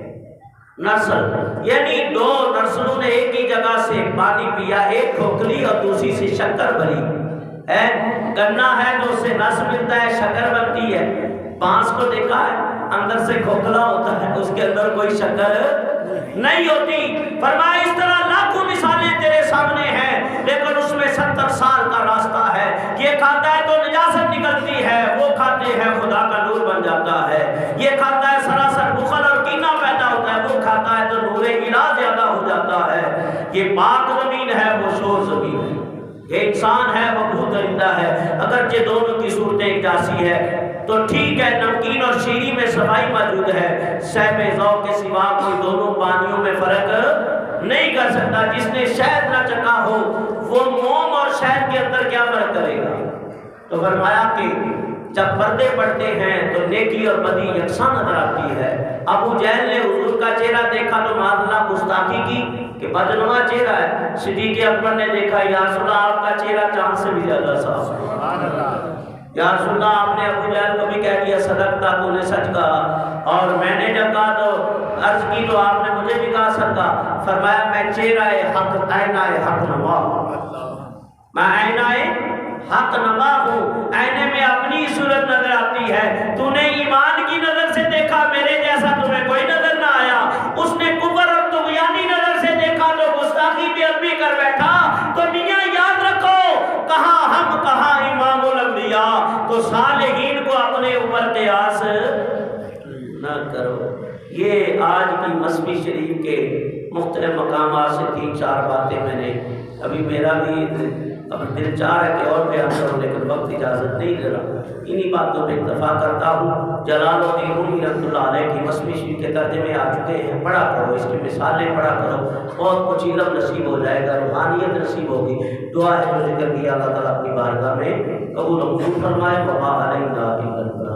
Speaker 1: نسل یعنی دو نسلوں نے ایک ہی جگہ سے پانی پیا، ایک کھوکھلی اور دوسری سے شکر بھری. گنا ہے تو اس سے رس ملتا ہے، شکر بنتی ہے. بانس کو دیکھا ہے اندر سے کھوکھلا ہوتا ہے، اس کے اندر کوئی شکر نہیں ہوتی. فرمایا اس طرح لاکھوں مثالیں تیرے سامنے ہیں، لیکن اس میں 70 سال کا راستہ ہے. یہ کھاتا ہے تو نجاست نکلتی ہے، وہ کھاتے ہیں خدا کا نور بن جاتا ہے. یہ کھاتا ہے سراسر بخل اور کینہ پیدا ہوتا ہے، وہ کھاتا ہے تو نور الہ زیادہ ہو جاتا ہے. یہ پاک زمین ہے وہ شور زمین ہے، یہ انسان ہے وہ بھوت درندہ ہے. اگرچہ دونوں کی صورتیں ایک جیسی ہے تو ٹھیک ہے، نمکین اور شیریں میں صفائی موجود ہے. صحب ذوق کے سوا کوئی دونوں پانیوں میں فرق نہیں کر سکتا. جس نے شہد نہ چکھا ہو وہ موم اور شہد کے اندر کیا فرق کرے گا؟ تو فرمایا کہ جب پردے پڑتے ہیں تو نیکی اور بدی یکساں نظر آتی ہے. ابو جہل نے حضور کا چہرہ دیکھا تو معاذ اللہ گستاخی کی کہ بدنما چہرہ ہے. صدیق اکبر نے دیکھا یا رسول اللہ آپ کا چہرہ چاند سے بھی زیادہ صاف ہے. یا رسول اللہ آپ نے ابو جہل کو بھی کہہ دیا صدقتا، تو نے سچ کہا. اور میں نے جب کہا تو عرض کی تو آپ نے مجھے بھی کہا صدقہ. فرمایا میں چہرہ حق آئینہ حق نما ہوں، میں آئینہ حق نما ہوں. آئینے میں اپنی صورت نظر آتی ہے. تو نے ایمان کی نظر سے دیکھا، میرے جیسا تمہیں کوئی نظر نہ آیا. اس نے کفر اور طغیانی نظر سے دیکھا تو گستاخی بے ادبی کر بیٹھا. تو میاں یاد رکھو کہاں ہم کہاں امام الانبیاء. تو صالحین کو اپنے اوپر قیاس نہ کرو. یہ آج کی مسجد شریف کے مختلف مقامات سے 3-4 باتیں میں نے، ابھی میرا بھی اب دل چاہ ہے کہ اور بیان کروں لیکن وقت اجازت نہیں دے رہا. انہی باتوں پہ اکتفا کرتا ہوں. جلال الدین رومی رحمۃ اللہ علیہ کی مسجد شریف کے ترجمے آ چکے ہیں، پڑھا کرو، اس کی مثالیں پڑھا کرو، بہت کچھ علم نصیب ہو جائے گا، روحانیت نصیب ہوگی. دعا ہے جو ذکر کیا اللہ تعالیٰ اپنی بارگاہ میں قبول و منظور فرمائے. وما علینا الا